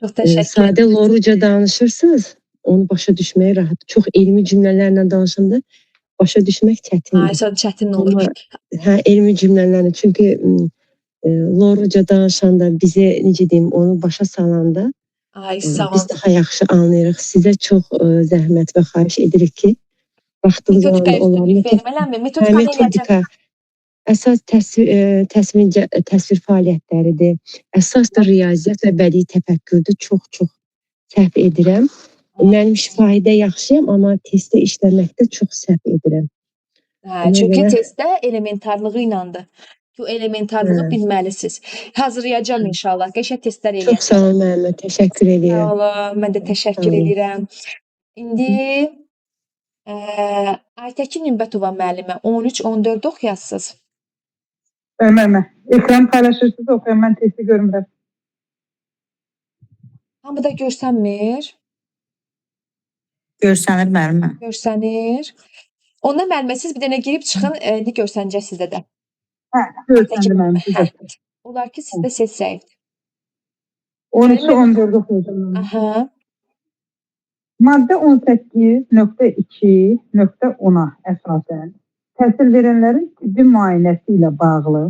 Çox təşəkkür Sadə edirəm. loruca danışırsınız, onu başa düşməyə rahat. Çox elmi cümlələrlə danışanda başa düşmək Ay, çətindir. sağ olun, çətin olur. Hə, elmi cümlələrlə. Çünki loruca danışanda bizi necə deyim, onu başa salanda Ay, sağ biz olun. daha yaxşı anlayırıq. Sizə çox zəhmət və xahiş edirik ki, vaxtınız Metodika olan üstünlük vermələnmi? Metodikanı eləyəcəm. metodika əsas təsvir fəaliyyətləridir. Əsas da riyaziyyat və bədii təfəkkürdür. Çox səhv edirəm. Mənim şifahidə yaxşıyam, amma testdə işləməkdə çox səhv edirəm. Hə, çünki testdə elementarlığı iləndir. Bu elementarlığı bilməlisiniz. Hazırlayacağam inşallah. Qəşəng testlər eləyəcəm. Çox sağ olun müəllimə, təşəkkür Sağ edirəm. olun. Mən də təşəkkür Sağ olun. edirəm. İndi Aytəkin Nimbətova müəllimə 13-14 oxuyasınız. Müəllimə, ekran paylaşırsınız, oxuyam, mən testi görmürəm. Hamıda görsənmir. Görsənir müəllimə. Görsənir. Onda müəllimə siz bir dənə girib çıxın, indi görsənəcək sizdə də. Hə, görsəndi mənim sizə. Olar ki, sizdə ses zəifdir. 13-14 oxuyacağım. Aha. Maddə 18.2.10-a əsasən təhsil verənlərin tibbi müayinəsi ilə bağlı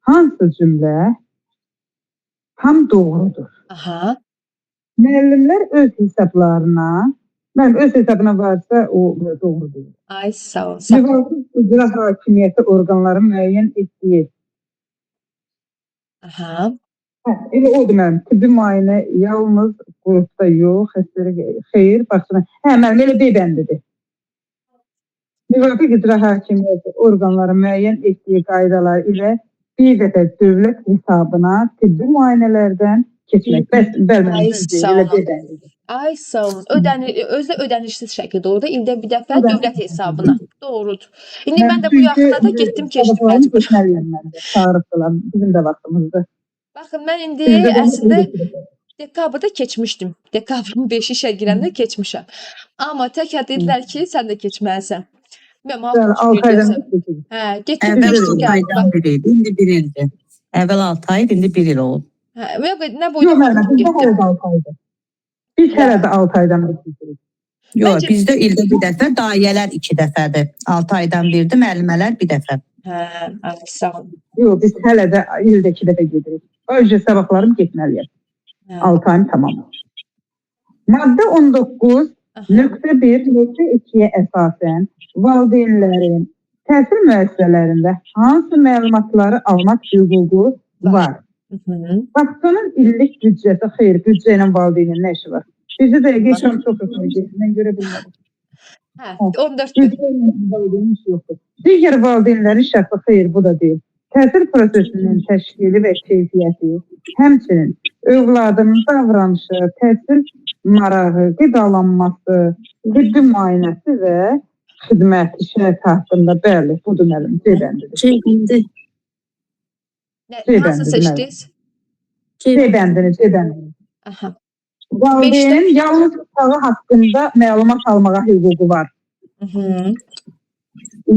hansı cümlə tam doğrudur? Aha. Müəllimlər öz hesablarına, öz hesabına varsa o doğrudur. Ay, sağ ol. Sağ ol. Müvafiq icra hakimiyyəti orqanları müəyyən etdiyi. Aha. Elə odur mənim. Tibbi müayinə yalnız qrupda yox, xeyr, baxsana. Mənim elə B bəndidir. Müvafiq icra hakimiyyəti orqanları müəyyən etdiyi qaydalar ilə bir dəfə dövlət hesabına tibbi müayinələrdən keçmək. Ay, sağ Elə B olun. bəndidir. Ay, sağ olun. Özü ödənişsiz şəkildə orada ildə bir dəfə dövlət hesabına. Doğrudur. İndi mən də bu yaxınlarda getdim, keçdim məcbur. Keçməliyəm mən də. Çağırıbdılar. Bizim də vaxtımızda. Baxın, mən indi əslində dekabrda keçmişdim. Dekabrın 5-i işə girəndə keçmişəm. Amma təkrar dedilər ki, sən də keçməlisən. Mən 6 aydan keçdim. Hə, getdim, Əvvəl keçdim, 2 aydan gəldim. biri idi, indi 1 ildir. Əvvəl 6 ay, indi 1 il olub. Hə, nə Yox, boyda mən getdim. bizdə hələ də 6 aydır. Biz hələ də 6 aydan keçirik. Yox, Məncə- bizdə ildə bir dəfə, dayələr 2 dəfədir. 6 aydan birdir, müəllimələr bir dəfə. Hə, ay sağ olun. Yox, biz hələ də ildə 2 dəfə gedirik. Önce sabahlarım getməliyəm. Hə. 6 ayım tamam. Maddə 19 Aha. nöqtə 1, nöqtə 2-yə əsasən valideynlərin təhsil müəssisələrində hansı məlumatları almaq hüququ var? Mhm. Vaxtının illik büdcəsi, xeyr, büdcə ilə valideynin nə işi var? Bizə dəqiqə işəm çox ötürəcək, mən görə bilmədim. Hə, 14-dür. Büdcə ilə valideynin işi yoxdur. Digər valideynlərin şəxsi, xeyr, bu da deyil. Təhsil prosesinin təşkili və keyfiyyəti, həmçinin övladının davranışı, təhsil marağı, qidalanması, tibbi müayinəsi və xidmət şəraiti haqqında bəli, budur müəllim, C bəndidir. Ceyhun'da. Hansı seçdiniz? C bəndini, C bəndini. Aha. Valideynin yalnız uşağı haqqında məlumat almağa hüququ var. Mhm.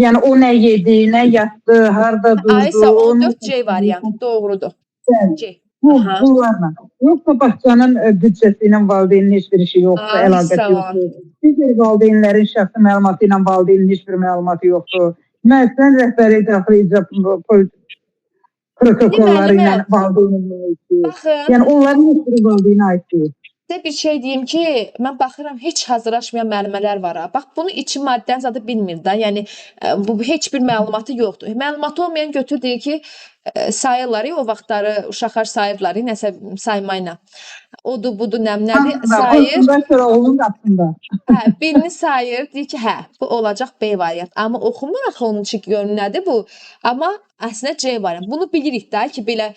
Yəni o nə yedi, nə yatdı, harda durdu. Aysa 14C variantı doğrudur. Bəli. C. Bu, Aha. bunlarla. Yoxsa bağçanın büdcəsi ilə valideynin heç bir işi yoxdur, Ay, əlaqəsi sağ ol. yoxdur. Digər valideynlərin şəxsi məlumatı ilə valideynin heç bir məlumatı yoxdur. Müəssisənin rəhbəri daxili icra protokolları ilə müəllimə, valideynin aiddir. Baxın, Yəni onların heç biri valideynə aid deyil. sizə bir şey deyim ki, mən baxıram heç hazırlaşmayan müəllimələr var ha. Bax bunu içi maddənin zadı bilmir də. Yəni bu heç bir məlumatı yoxdur. Məlumatı olmayan götür deyir ki, sayırlar o vaxtları uşaqlar sayırlar nəsə saymayla. Odur, budur, nədir sayır. Ondan sonra oğlunun qapısında. Hə, birini sayır, deyir ki, hə, bu olacaq B variant. Amma oxumur axı onun için görün nədir bu? Amma əslində C variant. Bunu bilirik də ki, belə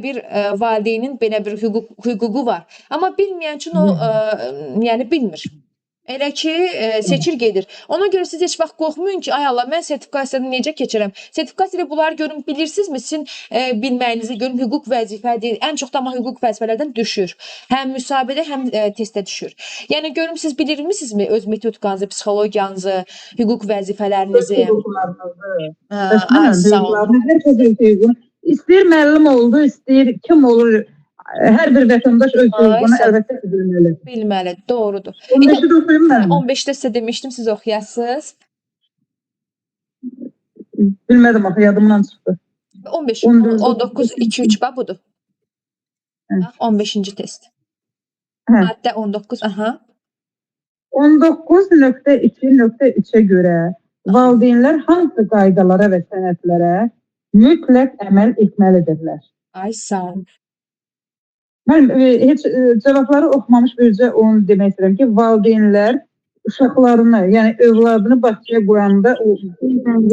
bir valideynin belə bir hüququ var. Amma bilməyən üçün o yəni bilmir. Elə ki, seçir gedir. Ona görə siz heç vaxt qorxmayın ki, ay Allah, mən sertifikasiyadan necə keçirəm? Sertifikasiya bunları görün, bilirsinizmi? Sizin bilməyinizi görün, hüquq vəzifədir. Ən çox da amma hüquq vəzifələrdən düşür. Həm müsahibədə, həm testdə düşür. Yəni görüm siz bilirmisinizmi öz metodikanızı, psixologiyanızı, hüquq vəzifələrinizi? Ay, sağ olun. Hər kəs öz hüququnu. İstəyir müəllim oldu, istəyir kim olur. Hər bir vətəndaş öz hüququnu əlbəttə ki, bilməli. Bilməli, doğrudur. 15-i də oxuyum mən. 15-də sizə demişdim, siz oxuyasınız. Bilmədim axı, yadımdan çıxdı. 15, 14, 19, 2, 3 bax budur. Hə. Bax, 15-ci test. Hə. Maddə 19, aha. 19.2.3-ə görə valideynlər hansı qaydalara və sənədlərə mütləq əməl etməlidirlər? Ay sağ olun. Mən heç cavabları oxumamış bircə onu demək istəyirəm ki, valideynlər uşaqlarını, yəni övladını bağçaya qoyanda o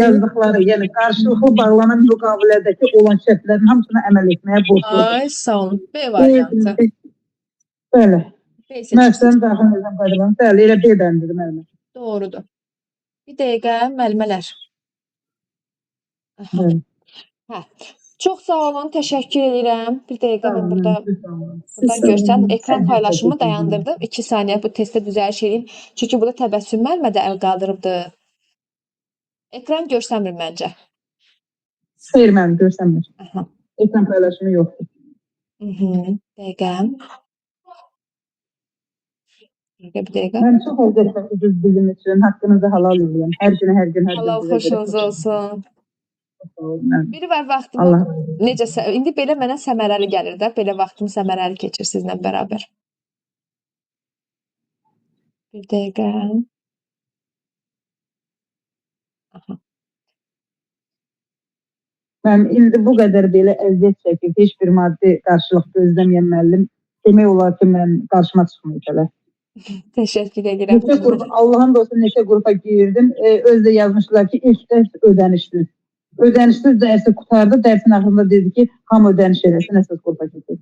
yazdıqları, yəni qarşılıqlı bağlanan müqavilədəki olan şərtlərin hamısına əməl etməyə borcludur. Ay sağ olun. B variantı. Bəli. B seçim. Müəssisənin daxil edən qaydalarını bəli, elə B bəndidir müəllimə. Doğrudur. Bir dəqiqə müəllimələr. Aha. Bəli. Hə. Çox sağ olun, təşəkkür edirəm. Bir dəqiqə mən burada buradan Siz görsəm, olun. ekran paylaşımı dayandırdım. 2 saniyə bu testdə düzəliş edeyim. Çünki burada təbəssüm müəllimə də əl qaldırıbdı. Ekran görsənmir məncə. Xeyr, mənim görsənmir. Aha. Ekran paylaşımı yoxdur. Dəqiqə. Bir dəqiqə. Mən çox əziyyətlərdiniz bizim üçün. Haqqınızı halal edin. Hər gün. Allah xoşunuz olsun. Biri var vaxtımı Allah. necə indi belə mənə səmərəli gəlir də. Belə vaxtımı səmərəli keçir sizlə bərabər. Bir dəqiqə. Aha. Mən indi bu qədər belə əziyyət çəkib, heç bir maddi qarşılıq gözləməyən müəllim demək olar ki, mən qarşıma çıxmayıb hələ. Təşəkkür edirəm. Neçə qrup, Allahın da olsun neçə qrupa girdim. Özdə yazmışlar ki, ilk dərs ödənişsiz. Ödənişsiz dərsi qutardı. Dərsin axırında dedi ki, hamı ödəniş eləsin, əsas qrupa keçir.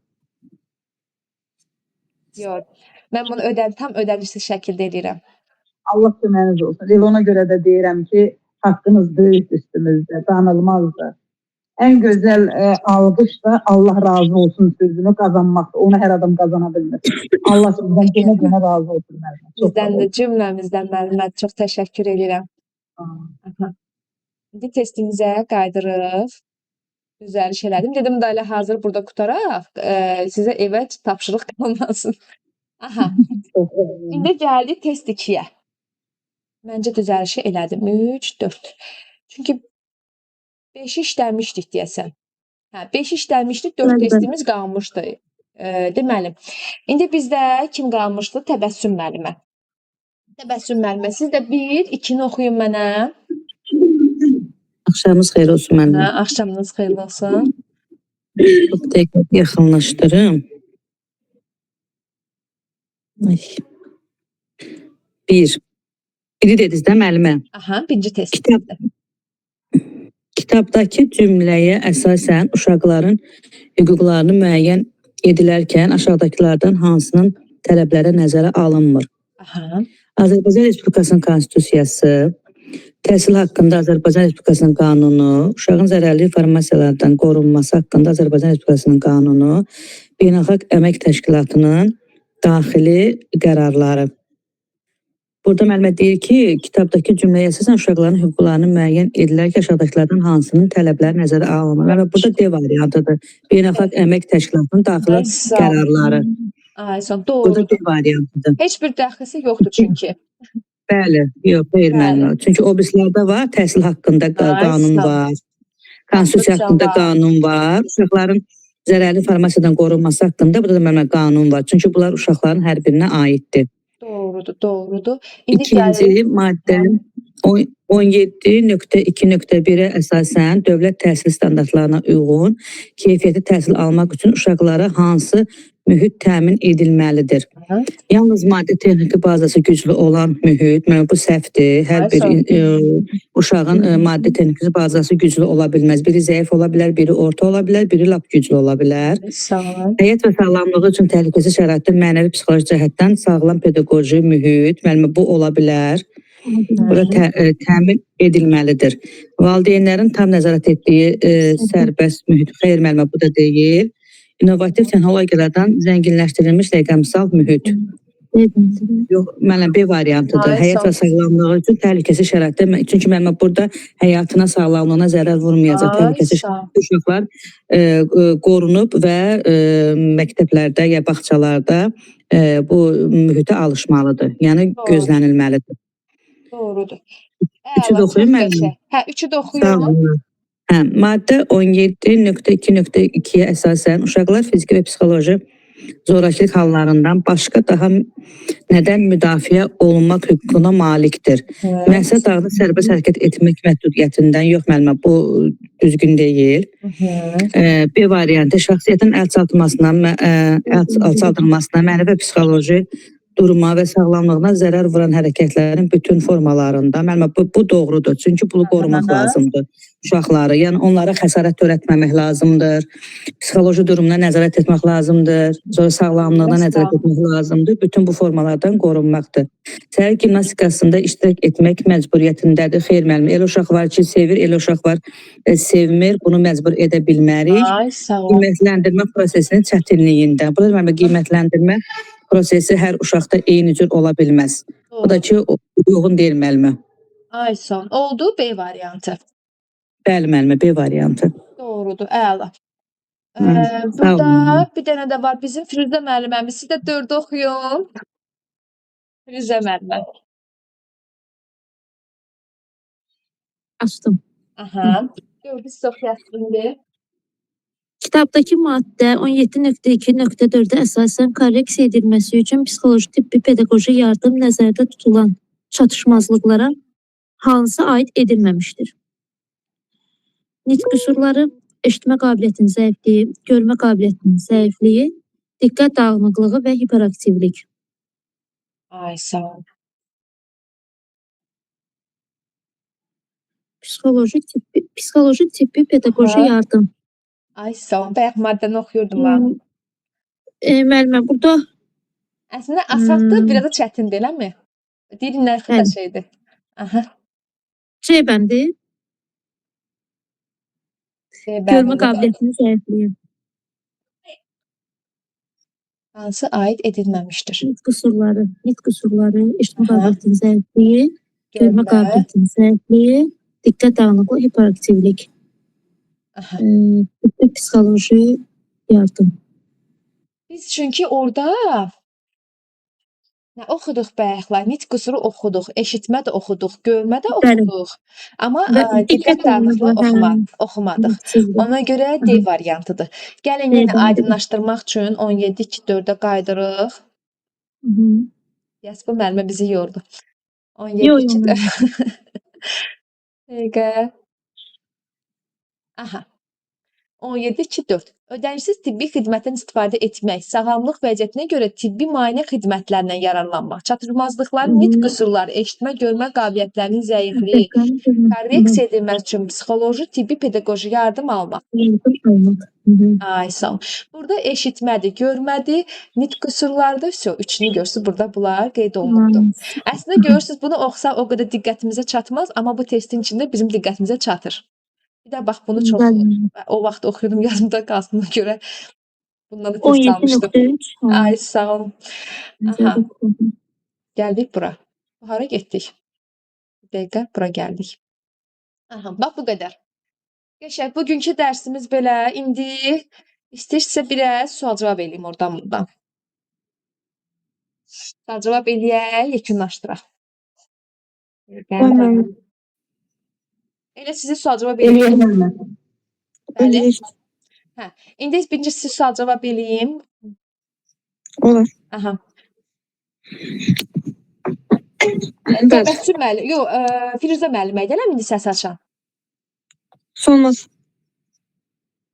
Yox. Mən bunu tam ödənişsiz şəkildə edirəm. Allah köməyiniz olsun. Elə ona görə də deyirəm ki, haqqınız böyük üstümüzdə, danılmazdır. Ən gözəl alqış da Allah razı olsun sözünü qazanmaqdır. Onu hər adam qazana bilmir. Allah sizdən genə razı olsun. Bizdən də cümləmizdən müəllimə çox təşəkkür edirəm. Aha. İndi testimizə qaydırıq. Düzəliş elədim. Dedim də elə hazır burada qutaraq, sizə evə tapşırıq qalmasın. Aha. İndi gəldik test 2-yə. Məncə düzəlişi elədim. 3, 4. Çünki 5-i işləmişdik deyəsən. Hə, 5 işləmişdik, 4 Bəli, bəli. testimiz qalmışdı. Deməli, indi bizdə kim qalmışdı? Təbəssüm müəllimə. Təbəssüm müəllimə, siz də 1, 2-ni oxuyun mənə. Axşamınız xeyir olsun Hə, müəllim. axşamınız xeyirli olsun. Bir dəqiqə yaxınlaşdırım. Ay. Biri dediniz də müəllimə. Aha, birinci test. Kitabdakı cümləyə əsasən uşaqların hüquqlarını müəyyən edilərkən aşağıdakılardan hansının tələbləri nəzərə alınmır? Aha. Azərbaycan Respublikasının Konstitusiyası, təhsil haqqında Azərbaycan Respublikasının qanunu, uşağın zərərli informasiyalardan qorunması haqqında Azərbaycan Respublikasının qanunu, Beynəlxalq Əmək Təşkilatının daxili qərarları. Burada müəllimə deyir ki, kitabdakı cümləyə əsasən uşaqların hüquqlarını müəyyən edilərkən aşağıdakılardan hansının tələbləri nəzərə alınmır? Və burada D variantıdır. Beynəlxalq Əmək Təşkilatının daxili Ay, sağ ol. qərarları. Ay, son Burada doğrudur. D variantıdır. Heç bir dəxlisi yoxdur çünki. Bəli, yox, xeyr Bəli. müəllimə. Çünki o birislərdə var, təhsil haqqında Ay, qanun sağ ol. var, konstitusiya haqqında var. qanun var, uşaqların zərərli informasiyadan qorunması haqqında burada da müəllimə qanun var. Çünki bunlar uşaqların hər birinə aiddir. Doğrudur, doğrudur. İndi İkinci gəlir. maddə 17.2.1-ə əsasən dövlət təhsil standartlarına uyğun keyfiyyətli təhsil almaq üçün uşaqlara hansı mühit təmin edilməlidir? Hı. Yalnız maddi texniki bazası güclü olan mühit, yəni bu səhvdir. Hər Ay, bir sağ ol. uşağın maddi texniki bazası güclü ola bilməz. Biri zəif ola bilər, biri orta ola bilər, biri lap güclü ola bilər. Sağ ol. Həyat və sağlamlığı üçün təhlükəsiz şəraitdə mənəvi psixoloji cəhətdən sağlam pedaqoji mühit, müəllimə bu ola bilər. Bura təmin edilməlidir. Valideynlərin tam nəzarət etdiyi sərbəst mühit, xeyr müəllimə bu da deyil. İnnovativ texnologiyalardan zənginləşdirilmiş rəqəmsal mühit. Yox, müəllimə B variantıdır. Ay, Həyat və sağ ol. sağlamlığı üçün təhlükəsiz şəraitdə, çünki müəllimə burada həyatına, sağlamlığına zərər vurmayacaq Ay, təhlükəsiz sağ ol. uşaqlar qorunub və məktəblərdə ya bağçalarda bu mühitə alışmalıdır. Yəni Doğru. gözlənilməlidir. Doğrudur. Üçü də oxuyum müəllim. Hə, 3-ü də Sağ oxuyun. olun. Hə, maddə 17.2.2-yə əsasən uşaqlar fiziki və psixoloji zorakılıq hallarından başqa daha nədən müdafiə olunmaq hüququna malikdir? Məqsəd dağınıq sərbəst hərəkət etmək məhdudiyyətindən yox müəllimə, bu düzgün deyil. B variantı şəxsiyyətin alçaldılmasına, mənəvi və psixoloji duruma və sağlamlığına zərər vuran hərəkətlərin bütün formalarında, müəllimə bu doğrudur. Çünki bunu qorumaq lazımdır uşaqları. Yəni onlara xəsarət törətməmək lazımdır. Psixoloji durumuna nəzarət etmək lazımdır. Sonra sağlamlığına nəzarət etmək lazımdır. Bütün bu formalardan qorunmaqdır. Səhər gimnastikasında iştirak etmək məcburiyyətindədir. Xeyr müəllim, elə uşaq var ki, sevir, elə uşaq var sevmir. Bunu məcbur edə bilmərik. Ay, sağ ol. Qiymətləndirmə prosesinin çətinliyindən. Burada müəllimə qiymətləndirmə prosesi hər uşaqda eyni cür ola bilməz. Bu da ki, uyğun deyil müəllimə. Ay, sağ ol. Oldu B variantı. Bəli müəllimə, B variantı. Doğrudur, əla. Sağ Burada olun. bir dənə də var bizim Firuzə müəlliməmiz. Siz də 4-ü oxuyun. Firuzə müəllimə. Açdım. Aha. 4-ü siz oxuyasınız indi. Kitabdakı maddə 17.2.4-ə əsasən korreksiya edilməsi üçün psixoloji tibbi pedaqoji yardım nəzərdə tutulan çatışmazlıqlara hansı aid edilməmişdir? Nitq qüsurları, eşitmə qabiliyyətinin zəifliyi, görmə qabiliyyətinin zəifliyi, diqqət dağınıqlığı və hiperaktivlik. Ay, sağ ol. Psixoloji tibbi pedaqoji Aha. yardım. Ay, sağ ol. Bayaq maddəni oxuyurdum mən. Müəllimə, burada Əslində asandır, biraz da çətindir, eləmi? Dilin nərxi də Bəli. şeydir. Aha. C bəndi, görmə qabiliyyətinin zəifliyi, Hansı aid edilməmişdir? nitq qüsurları, eşitmə Aha. qabiliyyətinin zəifliyi, görmə qabiliyyətinin zəifliyi, diqqət dağınıqlığı, hiperaktivlik, Aha. tibbi psixoloji yardım. Biz çünki orada Nə oxuduq bayaqlar? Nitq qüsuru oxuduq, eşitmə də oxuduq, görmə də Bəli. oxuduq. Amma Bəli, diqqət diqqət dağınıqlığı olunmadı, oxumadıq. sizdə. Ona görə D variantıdır. Gəlin yenə D-dən aydınlaşdırmaq üçün 17-2-4-ə qaydırıq. Yes, bu müəllimə bizi yordu. Yo, 17-2-4. Dəqiqə. Aha. 17-2-4. Ödənişsiz tibbi xidmətdən istifadə etmək, sağlamlıq vəziyyətinə görə tibbi müayinə xidmətlərindən yararlanmaq, çatışmazlıqların, nitq qüsurları, eşitmə, görmə qabiliyyətlərinin zəifliyi, korreksiya edilmək üçün psixoloji, tibbi, pedaqoji yardım almaq. Ay sağ ol. Burada eşitmədir, görmədir, nitq qüsurlardır. Üçünü görürsünüz, burada bunlar qeyd olunubdur. Əslində görürsünüz, bunu oxusaq o qədər diqqətimizə çatmaz, amma bu testin içində bizim diqqətimizə çatır. Bir də bax bunu çox o vaxt oxuyurdum, yadımda qalsın ona görə bundan da test almışdım. 17.3. Ay sağ ol. Aha, gəldik bura. Hara getdik? Bir dəqiqə, bura gəldik. Aha, bax bu qədər. Qəşəng, bugünkü dərsimiz belə. İndi istəyirsə biraz sual-cavab eləyim oradan buradan. Sual-cavab eləyək, yekunlaşdıraq. Elə sizi sual-cavab eləyək. Bəli. Hə, indi birinci sizi sual-cavab eləyim. Olar. Aha. Bəli. Təbəssüm müəllim, yox, Firuzə müəllimə idi, eləmi indi səs açan? Solmaz.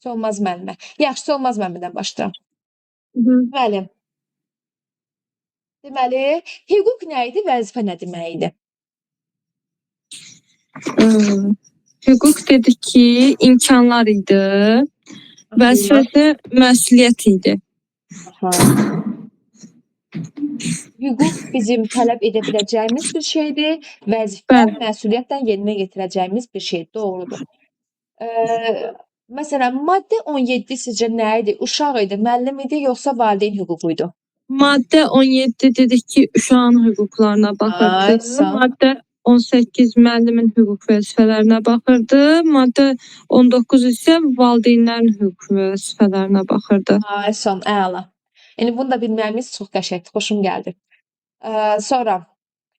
Solmaz müəllimə. Yaxşı, Solmaz müəllimədən başlayıram. Müəllim. Deməli, hüquq nə idi, vəzifə nə demək idi? Hüquq dedik ki, imkanlar idi. Vəzifəsi məsuliyyət idi. Hüquq bizim tələb edə biləcəyimiz bir şeydir. Vəzifə, məsuliyyətlə yerinə yetirəcəyimiz bir şey. Doğrudur. Məsələn, maddə 17 sizcə nə idi? Uşaq idi, müəllim idi, yoxsa valideyn hüququ idi? Maddə 17 dedik ki, uşağın hüquqlarına baxırdı. Maddə 18 müəllimin hüquq vəzifələrinə baxırdı. Maddə 19 isə valideynlərin hüquq vəzifələrinə baxırdı. Ay, son, əla. Yəni bunu da bilməyimiz çox qəşəngdir, xoşum gəldi. Sonra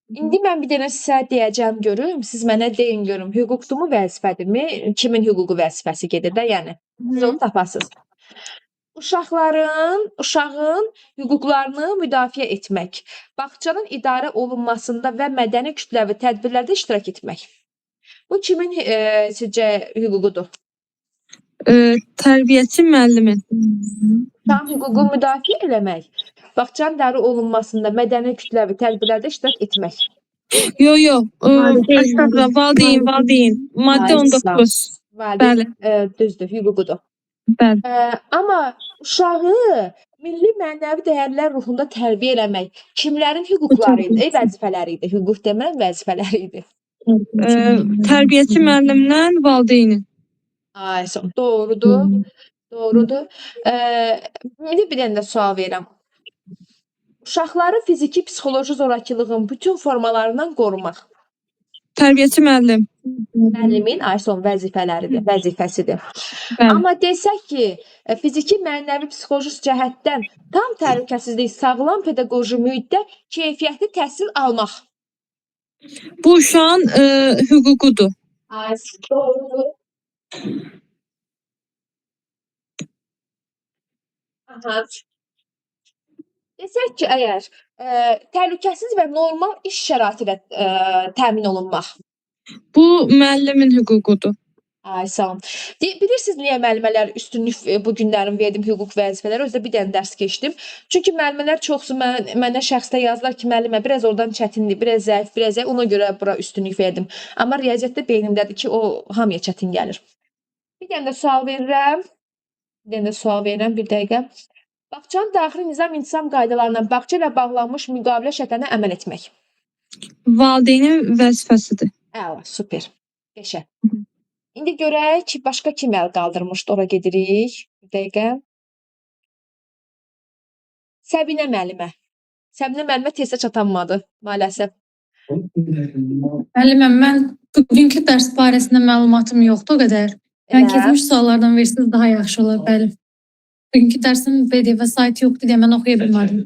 İndi mən bir dənə sizə deyəcəm görüm, siz mənə deyin görüm, hüquqdumu, vəzifədirmi? Kimin hüququ vəzifəsi gedir də, yəni. Siz onu tapasınız. Uşağın hüquqlarını müdafiə etmək, bağçanın idarə olunmasında və mədəni kütləvi tədbirlərdə iştirak etmək. Bu kimin sizcə hüququdur? Tərbiyəçi müəllimin. Uşağın hüququ müdafiə eləmək, bağçanın idarə olunmasında mədəni kütləvi tədbirlərdə iştirak etmək. Yox. Valideyn. Maddə 19. Valideyn düzdür, hüququdur. Bəli. Amma uşağı milli mənəvi dəyərlər ruhunda tərbiyə eləmək kimlərin hüquqları idi, vəzifələri idi? Hüquq demək vəzifələri idi. Tərbiyəçi müəllimdən valideynin. Ay, doğrudur. Doğrudur. İndi bir dənə də sual verirəm. Uşaqları fiziki, psixoloji zorakılığın bütün formalarından qorumaq. Tərbiyəçi müəllim. Müəllimin son vəzifələridir, vəzifəsidir. Bəli. Amma desək ki, fiziki, mənəvi, psixoloji cəhətdən tam təhlükəsizlik, sağlam pedaqoji mühitdə keyfiyyətli təhsil almaq. Bu uşağın hüququdur. Doğrudur. Aha. Desək ki, əgər təhlükəsiz və normal iş şəraiti ilə təmin olunmaq. Bu müəllimin hüququdur. Ay, sağ olun. Bilirsiniz niyə müəllimələr üstünlük bu günlərin verdim hüquq vəzifələri? Özdə bir dənə dərs keçdim. Çünki müəllimələr çoxsu mənə şəxsdə yazdılar ki, müəllimə biraz oradan çətindir, biraz zəif, ona görə bura üstünlük verdim. Amma riyaziyyatda beynimdədir ki, o hamıya çətin gəlir. Bir dənə də sual verirəm. Bir dəqiqə. Bağçanın daxili nizam-intizam qaydalarına bağça ilə bağlanmış müqavilə şərtlərinə əməl etmək. Valideynin vəzifəsidir. Əla, super. Qəşəng. İndi görək ki, başqa kim əl qaldırmışdı, ora gedirik. Bir dəqiqə. Səbinə müəllimə. Səbinə müəllimə tezdə çatanmadı, maalesef. Müəlliməm, mən bugünkü dərs barəsində məlumatım yoxdur o qədər. Yəni keçmiş suallardan versiniz daha yaxşı olar, bəli. Bugünkü dərsin PDF saytı yoxdur deyə mən oxuya bilmədim.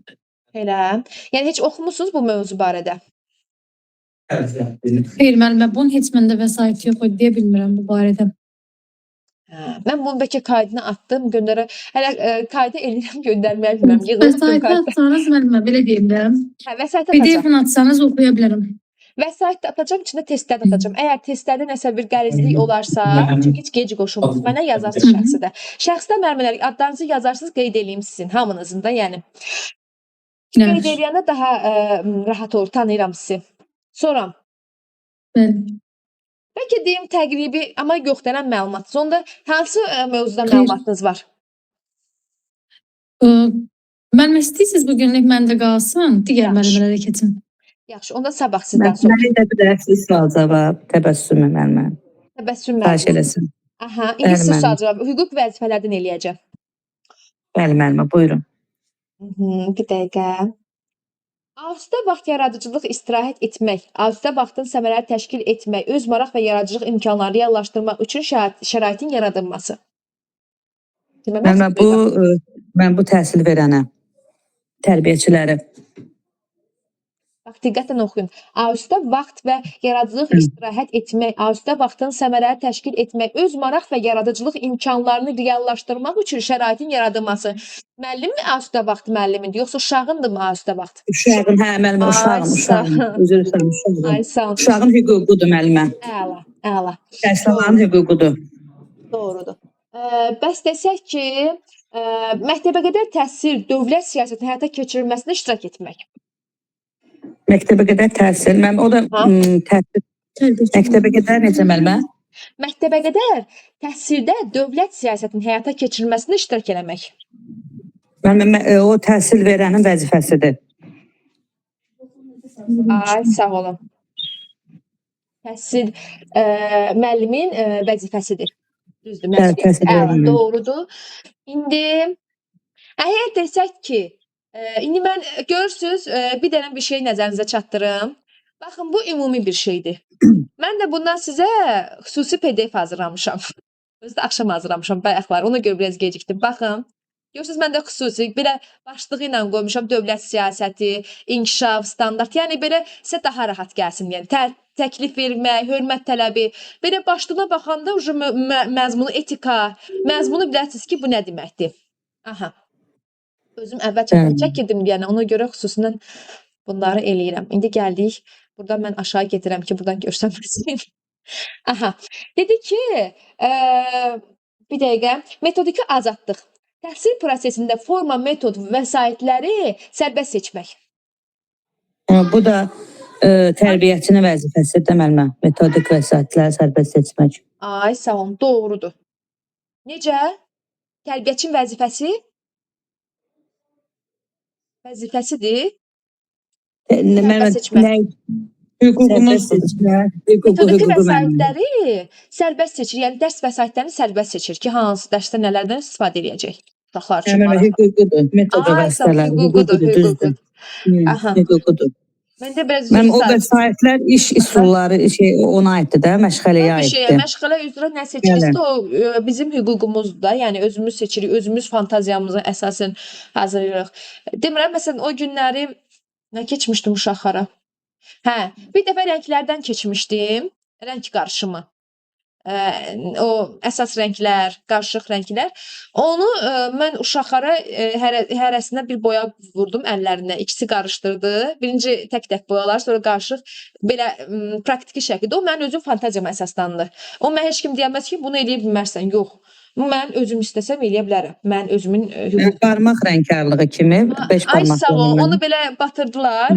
Elə. Yəni heç oxumusunuz bu mövzu barədə? Xeyr, müəllimə, bunun heç məndə vəsait yox idi, deyə bilmirəm bu barədə. Hə, mən bunu bəlkə kaydına atdım, göndərə. Hələ kayda eləyirəm, göndərməyə bilmirəm. Yığılıb tüm Vəsaiti kayda. atsanız müəllimə, belə deyim də. Hə, vəsait atacağam. PDF-ini atsanız oxuya bilərəm. Vəsait də atacağam, içində testlər də atacağım. Əgər testlərdə nəsə bir qəlizlik olarsa, çünki heç gec qoşulmaz. Mənə yazarsınız şəxsi də. Şəxsdə müəllimələr adlarınızı yazarsınız, qeyd eləyim sizin hamınızın da, yəni. Qeyd Yaxşı. eləyəndə daha rahat olur, tanıyıram sizi. Sonra Bəli. bəlkə deyim təqribi, amma yoxdənən məlumat. Onda hansı mövzuda Xeyr. məlumatınız var? Müəllimə, istəyirsiniz bu günlük məndə qalsın, digər Yaxşı. müəllimələrə keçin. Yaxşı, onda sabah sizdən sonra. Mən də bir dərsi sual cavab təbəssüm müəllimə. Təbəssüm Xahiş müəllim. eləsin. Aha, indi Bəli, siz müəllim. sual cavab, hüquq vəzifələrdən eləyəcəm. Bəli müəllimə, buyurun. Bir dəqiqə. Asudə vaxt yaradıcılıq istirahət etmək, asudə vaxtın səmərəli təşkil etmək, öz maraq və yaradıcılıq imkanlarını reallaşdırmaq üçün şəraitin yaradılması. Deməmək Müəllimə, mən bu təhsil verənə, tərbiyəçiləri. Bax, diqqətlə oxuyun. Asudə vaxt və yaradıcılıq istirahət etmək, asudə vaxtın səmərəli təşkil etmək, öz maraq və yaradıcılıq imkanlarını reallaşdırmaq üçün şəraitin yaradılması. Müəllim mi asudə vaxt müəllimidir, yoxsa uşağındırmı asudə vaxt? Uşağın, hə müəllimə, uşağım. Üzr istəyirəm, uşağım. Ay, sağ ol. Uşağın hüququdur müəllimə. Əla, əla. Təhsil alanın hüququdur. Doğrudur. Bəs desək ki, məktəbəqədər təhsil dövlət siyasətinin həyata keçirilməsində iştirak etmək. Məktəbəqədər təhsil, mən o da təhsil məktəbəqədər necə müəllimə? Məktəbəqədər təhsildə dövlət siyasətinin həyata keçirilməsində iştirak eləmək. Müəllimə, o təhsil verənin vəzifəsidir. Ay, sağ olun. Təhsil müəllimin vəzifəsidir. Düzdür, Təhsil verənin. doğrudur. İndi əgər desək ki, indi mən görürsüz, bir dənə bir şey nəzərinizə çatdırım. Baxın, bu ümumi bir şeydir. Mən də bundan sizə xüsusi PDF hazırlamışam. Özü də axşam hazırlamışam bayaqlar. Ona görə biraz gecikdim. Baxın. Görürsüz, mən də xüsusi belə başlığı ilə qoymuşam dövlət siyasəti, inkişaf, standart. Yəni belə sizə daha rahat gəlsin. Yəni təklif vermək, hörmət tələbi. Belə başlığına baxanda məzmunu etika, məzmunu bilərsiniz ki, bu nə deməkdir. Aha. Özüm əvvəlcədən çəkirdim, yəni ona görə xüsusilə bunları eləyirəm. İndi gəldik. Buradan mən aşağı gedirəm ki, buradan görsənməsin. Aha. Dedi ki, bir dəqiqə, metodiki azadlıq. Təhsil prosesində forma, metod, vəsaitləri sərbəst seçmək. Bu da tərbiyəçinin vəzifəsidir müəllimə. Metodik vəsaitləri sərbəst seçmək. Ay, sağ olun, doğrudur. Necə? Tərbiyəçinin vəzifəsi? Vəzifəsidir. Sərbəst seçmək. Hüququmuzdur. Metodiki vəsaitləri sərbəst seçir. Yəni dərs vəsaitlərini sərbəst seçir ki, hansı dərsdə nələrdən istifadə edəcək uşaqlar üçün. Hüququdur. Metoda vəsaitələr. Hüququdur. Aha. Hüququdur. Məndə biraz Mənim o vəsaitlər iş üsulları ona aiddir də, məşğələyə aiddir. Məşğələ üzrə nə seçirsə o bizim hüququmuzdur da. Yəni özümüz seçirik, özümüz fantaziyamıza əsasən hazırlayırıq. Demirəm, məsələn o günləri nə keçmişdim uşaqlara? Hə, bir dəfə rənglərdən keçmişdim, rəng qarışımı. O əsas rənglər, qarışıq rənglər. Onu mən uşaqlara hərəsinə bir boya vurdum əllərinə. İkisi qarışdırdı. Birinci tək-tək boyalar, sonra qarışıq belə praktiki şəkildə. O mənim özüm fantaziyama əsaslandı. O mən heç kim deyəməz ki, bunu eləyə bilmərsən. Yox. Mən özüm istəsəm eləyə bilərəm. Mən özümün hüququm. Barmaq rəngkarlığı kimi 5 barmaq. Ay sağ ol. Onu belə batırdılar.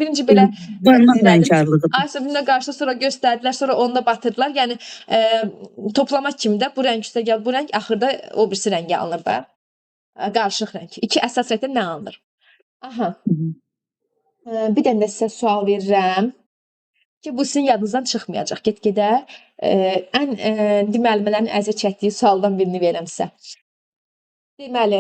Birinci belə barmaq rəngkarlığı. Ay sonra qarşı sonra göstərdilər, sonra onu da batırdılar. Yəni toplama kimi də bu rəng üstə gəl, bu rəng axırda o birisi rəngi alınır da. Qarışıq rəng. İki əsas rəngdən nə alınır? Aha. Bir dənə də sizə sual verirəm ki, bu sizin yadınızdan çıxmayacaq. Get-gedə ən müəllimələrin əziyyət çəkdiyi sualdan birini verirəm sizə. Deməli,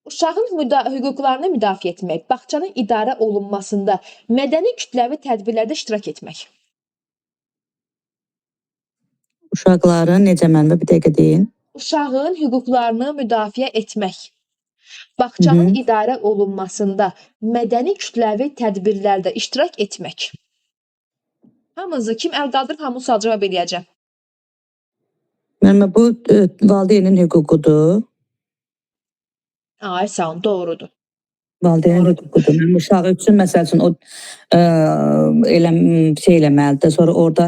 uşağın hüquqlarını müdafiə etmək, bağçanın idarə olunmasında, mədəni kütləvi tədbirlərdə iştirak etmək. Uşaqların necə müəllimə bir dəqiqə deyin. Uşağın hüquqlarını müdafiə etmək. Bağçanın Mhm. idarə olunmasında mədəni kütləvi tədbirlərdə iştirak etmək. Hamınızı kim əl qaldırıb hamı sual cavab eləyəcəm. Müəllimə, bu valideynin hüququdur. Ay sağ olun, doğrudur. Valideynin hüququdur. Mənim uşağı üçün məsəl üçün o elə şey eləməlidir. Sonra orada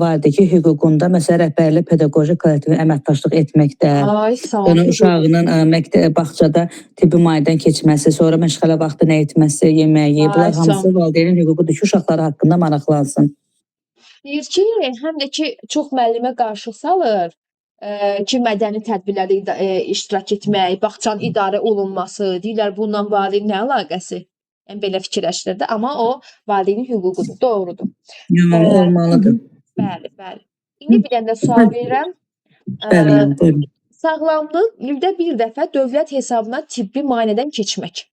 valideyki hüququnda məsələn rəhbərlik, pedaqoji kollektiv əməkdaşlıq etməkdə, Ay sağ olun. yəni uşağının bağçada tibbi müayinədən keçməsi, sonra məşğələ vaxtı nə etməsi, yeməyi, Ay, bunlar sağ hamısı ol. valideynin hüququdur ki, uşaqları haqqında maraqlansın. Deyir ki, həm də ki çox müəllimə qarşı salır ki, mədəni tədbirlərdə iştirak etmək, bağçanın idarə olunması, deyirlər bundan valideyn nə əlaqəsi? Yəni belə fikirləşirlər də, amma o valideynin hüququdur, doğrudur. Yəni olmalıdır. Bəli, bəli. İndi bir dənə də sual verirəm. Bəli, müəllim, buyurun. Sağlamlıq ildə bir dəfə dövlət hesabına tibbi müayinədən keçmək.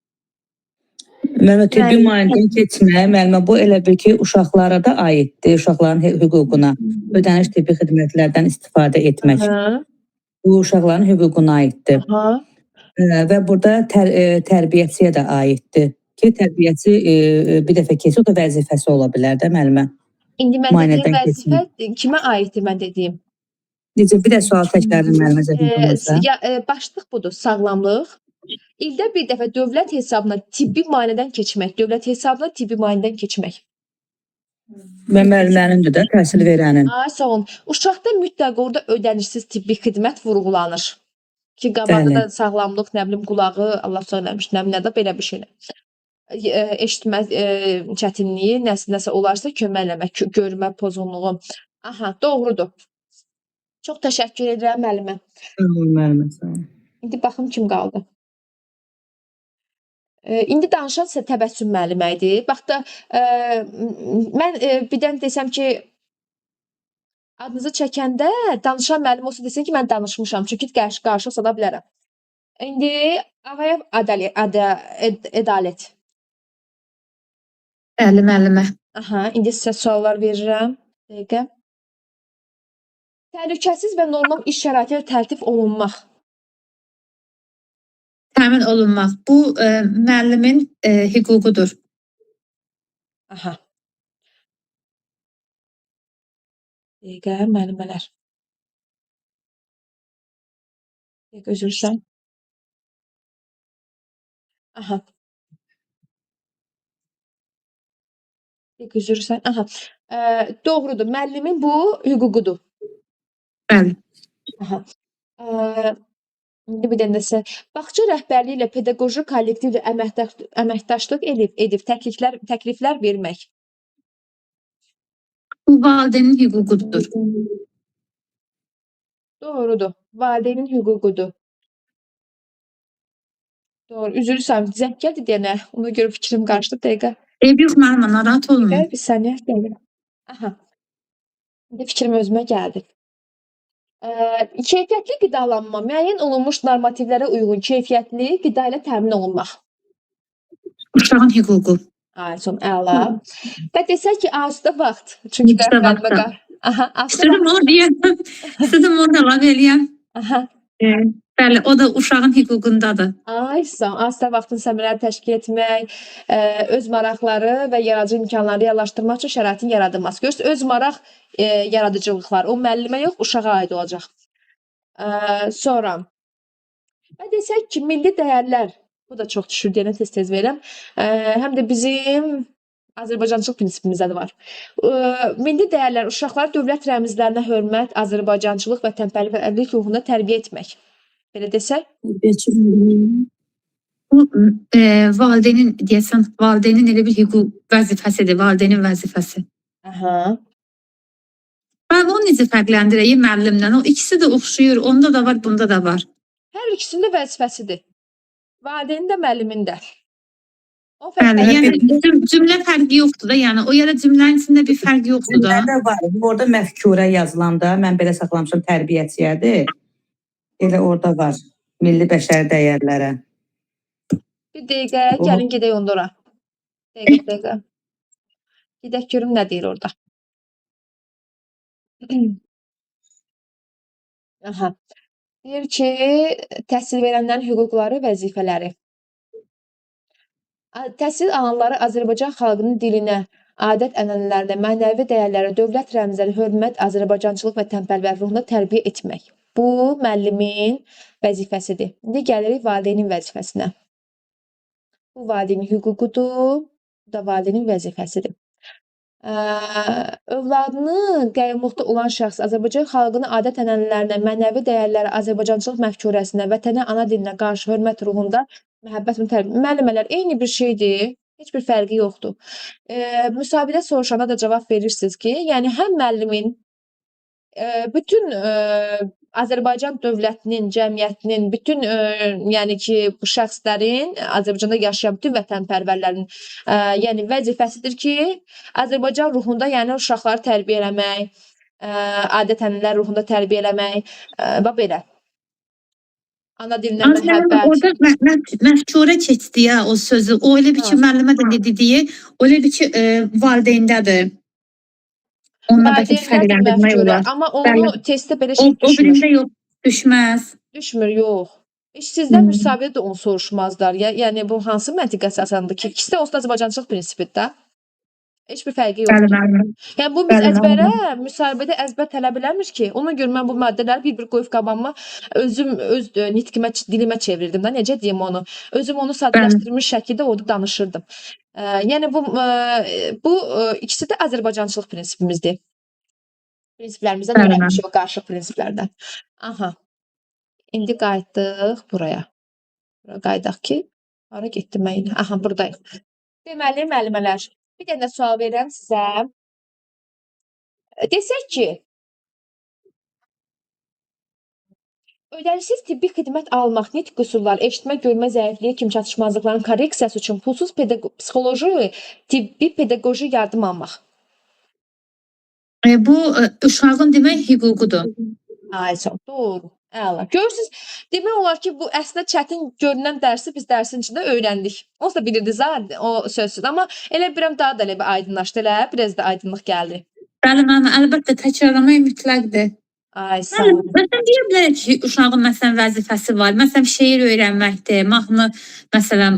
Müəllimə, tibbi müayinədən keçmək, müəllimə, bu elə bil ki, uşaqlara da aiddir, uşaqların hüququna, ödəniş tibbi xidmətlərdən istifadə etmək. Bu uşaqların hüququna aiddir. Aha. Və burada tərbiyəçiyə də aiddir ki, tərbiyəçi bir dəfə keçsə, o da vəzifəsi ola bilər də müəllimə. İndi mən dediyim Müayinədən vəzifə keçmək. kimə aiddir mən dediyim? Necə bir də sual təkrar müəllimə zəhmət olmasa. Başlıq budur, sağlamlıq. İldə bir dəfə dövlət hesabına tibbi müayinədən keçmək, dövlət hesabına tibbi müayinədən keçmək. Və müəllimənindir də, təhsil verənin. Ay sağ olun. Uşaqda mütləq orada ödənişsiz tibbi xidmət vurğulanır. Ki qabaqda da sağlamlıq, nə bilim qulağı, Allah söyləmiş, nə bilim nə də belə bir şeylər. Eşitmə çətinliyi, nəsə olarsa kömək eləmək, görmə pozğunluğu. Aha, doğrudur. Çox təşəkkür edirəm müəllimə. Sağ olun müəllimə, sağ olun. İndi baxım kim qaldı. İndi danışan sizə Təbəssüm müəllimə idi. Bax da mən birdən desəm ki, adınızı çəkəndə danışan müəllim olsa desin ki, mən danışmışam. Çünki qarşı sada bilərəm. İndi Ağayev Ədalət. Bəli, müəllimə. Aha, indi sizə suallar verirəm. Dəqiqə. Təhlükəsiz və normal iş şəraiti ilə tərtib olunmaq. Təmin olunmaq. Bu müəllimin hüququdur. Aha. Dəqiqə, müəllimələr. Dəqiqə, üzr istəyirəm. Aha. Dəqiqə, üzr istəyirəm. Aha. Doğrudur. Müəllimin bu hüququdur. Bəli. Aha. İndi bir dənə də bağça rəhbərliyi ilə pedaqoji kollektivlə əməkdaşlıq edib təkliflər vermək. Bu valideynin hüququdur. Doğrudur. Valideynin hüququdur. Doğru. Üzr istəyirəm. Zəng gəldi deyənə. Ona görə fikrim qarışdı. Dəqiqə. Yox, müəllimə, narahat olma. Dəqiqə, bir saniyə. Dəqiqə. Aha. İndi fikrim özümə gəldi. Keyfiyyətli qidalanma, müəyyən olunmuş normativlərə uyğun keyfiyyətli qida ilə təmin olunmaq. Uşağın hüququ. Ay, son əla. Və desək ki, asudə vaxt. Çünki müəllimə aha, İstədim onu deyəm. İstədim onu da əlavə eləyəm. aha. Bəli, o da uşağın hüququndadır. Ay, sağ ol. Asudə vaxtın səmərəli təşkil etmək, öz maraqları və yaradıcı imkanları reallaşdırmaq üçün şəraitin yaradılması. Görürsünüz, öz maraq yaradıcılıqlar o müəllimə yox, uşağa aid olacaq. Sonra və desək ki, milli dəyərlər, bu da çox düşür deyənə tez-tez verirəm. Həm də bizim Azərbaycançılıq prinsipimizdə də var. Milli dəyərlər uşaqları dövlət rəmzlərinə hörmət, Azərbaycançılıq və təmpərlik ruhunda tərbiyə etmək. Belə desək? Bu valideynin deyəsən, valideynin elə bir hüquq vəzifəsidir, valideynin vəzifəsi. Aha. Ben onu necə fərqləndirəyim müəllimdən? O ikisi də oxşuyur, onda da var, bunda da var. Hər ikisinin də vəzifəsidir. Valideynin də, müəllimin də. O Bəli, fərqləndirmir. yəni cümlə fərqi yoxdur da, yəni o yerə cümlənin içində bir fərq yoxdur da. Cümlədə var. Orada məfkurə yazılanda mən belə saxlamışam tərbiyəçiyədir. Elə orada var. Milli bəşəri dəyərlərə. Bir dəqiqə, gəlin gedək onda ora. Dəqiqə. Gedək görüm nə deyir orada. Aha. Deyir ki, təhsil verənlərin hüquqları, vəzifələri. Təhsil alanları Azərbaycan xalqının dilinə, adət-ənənələrinə, mənəvi dəyərlərə, dövlət rəmzlərinə hörmət, Azərbaycançılıq və təmpərvər ruhunda tərbiyə etmək. Bu müəllimin vəzifəsidir. İndi gəlirik valideynin vəzifəsinə. Bu valideynin hüququdur, bu da valideynin vəzifəsidir. Övladını qəyyumluqda olan şəxs Azərbaycan xalqının adət-ənənələrinə, mənəvi dəyərlərə, Azərbaycançılıq məfkurəsinə, vətənə, ana dilinə qarşı hörmət ruhunda məhəbbət və tərbiyə. Müəllimələr eyni bir şeydir. Heç bir fərqi yoxdur. Müsahibədə soruşanda da cavab verirsiniz ki, yəni həm müəllimin bütün Azərbaycan dövlətinin, cəmiyyətinin, bütün yəni ki, bu şəxslərin, Azərbaycanda yaşayan bütün vətənpərvərlərin yəni vəzifəsidir ki, Azərbaycan ruhunda yəni uşaqları tərbiyə eləmək, adət-ənənələr ruhunda tərbiyə eləmək və belə. Ana dilinə məhəbbət. Orada məfkurə keçdi ya o sözü. O elə bir ki, müəllimə də dediyi, o elə bir ki, valideyndədir. Onunla da fərqləndirmək olar. Amma onu testdə belə şey O düşmür. birində yox, düşməz. Düşmür, yox. Heç sizdən müsahibədə də onu soruşmazlar. Yəni bu hansı məntiq əsasandır ki, ikisi də olsa Azərbaycançılıq prinsipidir də. Heç bir fərqi yoxdur. Yəni bu biz əzbərə, müsahibədə əzbər tələb eləmir ki, ona görə mən bu maddələri bir-bir qoyub qabağıma özüm öz nitqimə, dilimə çevirdim də, necə deyim onu. Özüm onu sadələşdirilmiş şəkildə orada danışırdım. Yəni bu ikisi də Azərbaycançılıq prinsipimizdir. Prinsiplərimizdən öyrənmişik o qarşılıq prinsiplərdən. Aha. İndi qayıtdıq buraya. Bura qayıdaq ki, hara getdim mən yine? Aha, buradayım. Deməli, müəllimələr, bir dənə sual verirəm sizə. Desək ki, ödənişsiz tibbi xidmət almaq, nitq qüsurlar, eşitmə, görmə zəifliyi kimi çatışmazlıqların korreksiyası üçün pulsuz psixoloji, tibbi, pedaqoji yardım almaq. Bu uşağın demək hüququdur. Ay, çox doğru. Əla. Görürsünüz, demək olar ki, bu əslində çətin görünən dərsi biz dərsin içində öyrəndik. Onsuz da bilirdiniz o sözsüz. Amma elə bilirəm daha da elə bir aydınlaşdı, elə biraz da aydınlıq gəldi. Bəli, müəllimə, əlbəttə təkrarlamaq mütləqdir. Ay, sağ olun. Məsələn, deyə bilərik ki, uşağın məsələn vəzifəsi var. Məsələn, şeir öyrənməkdir, mahnı məsələn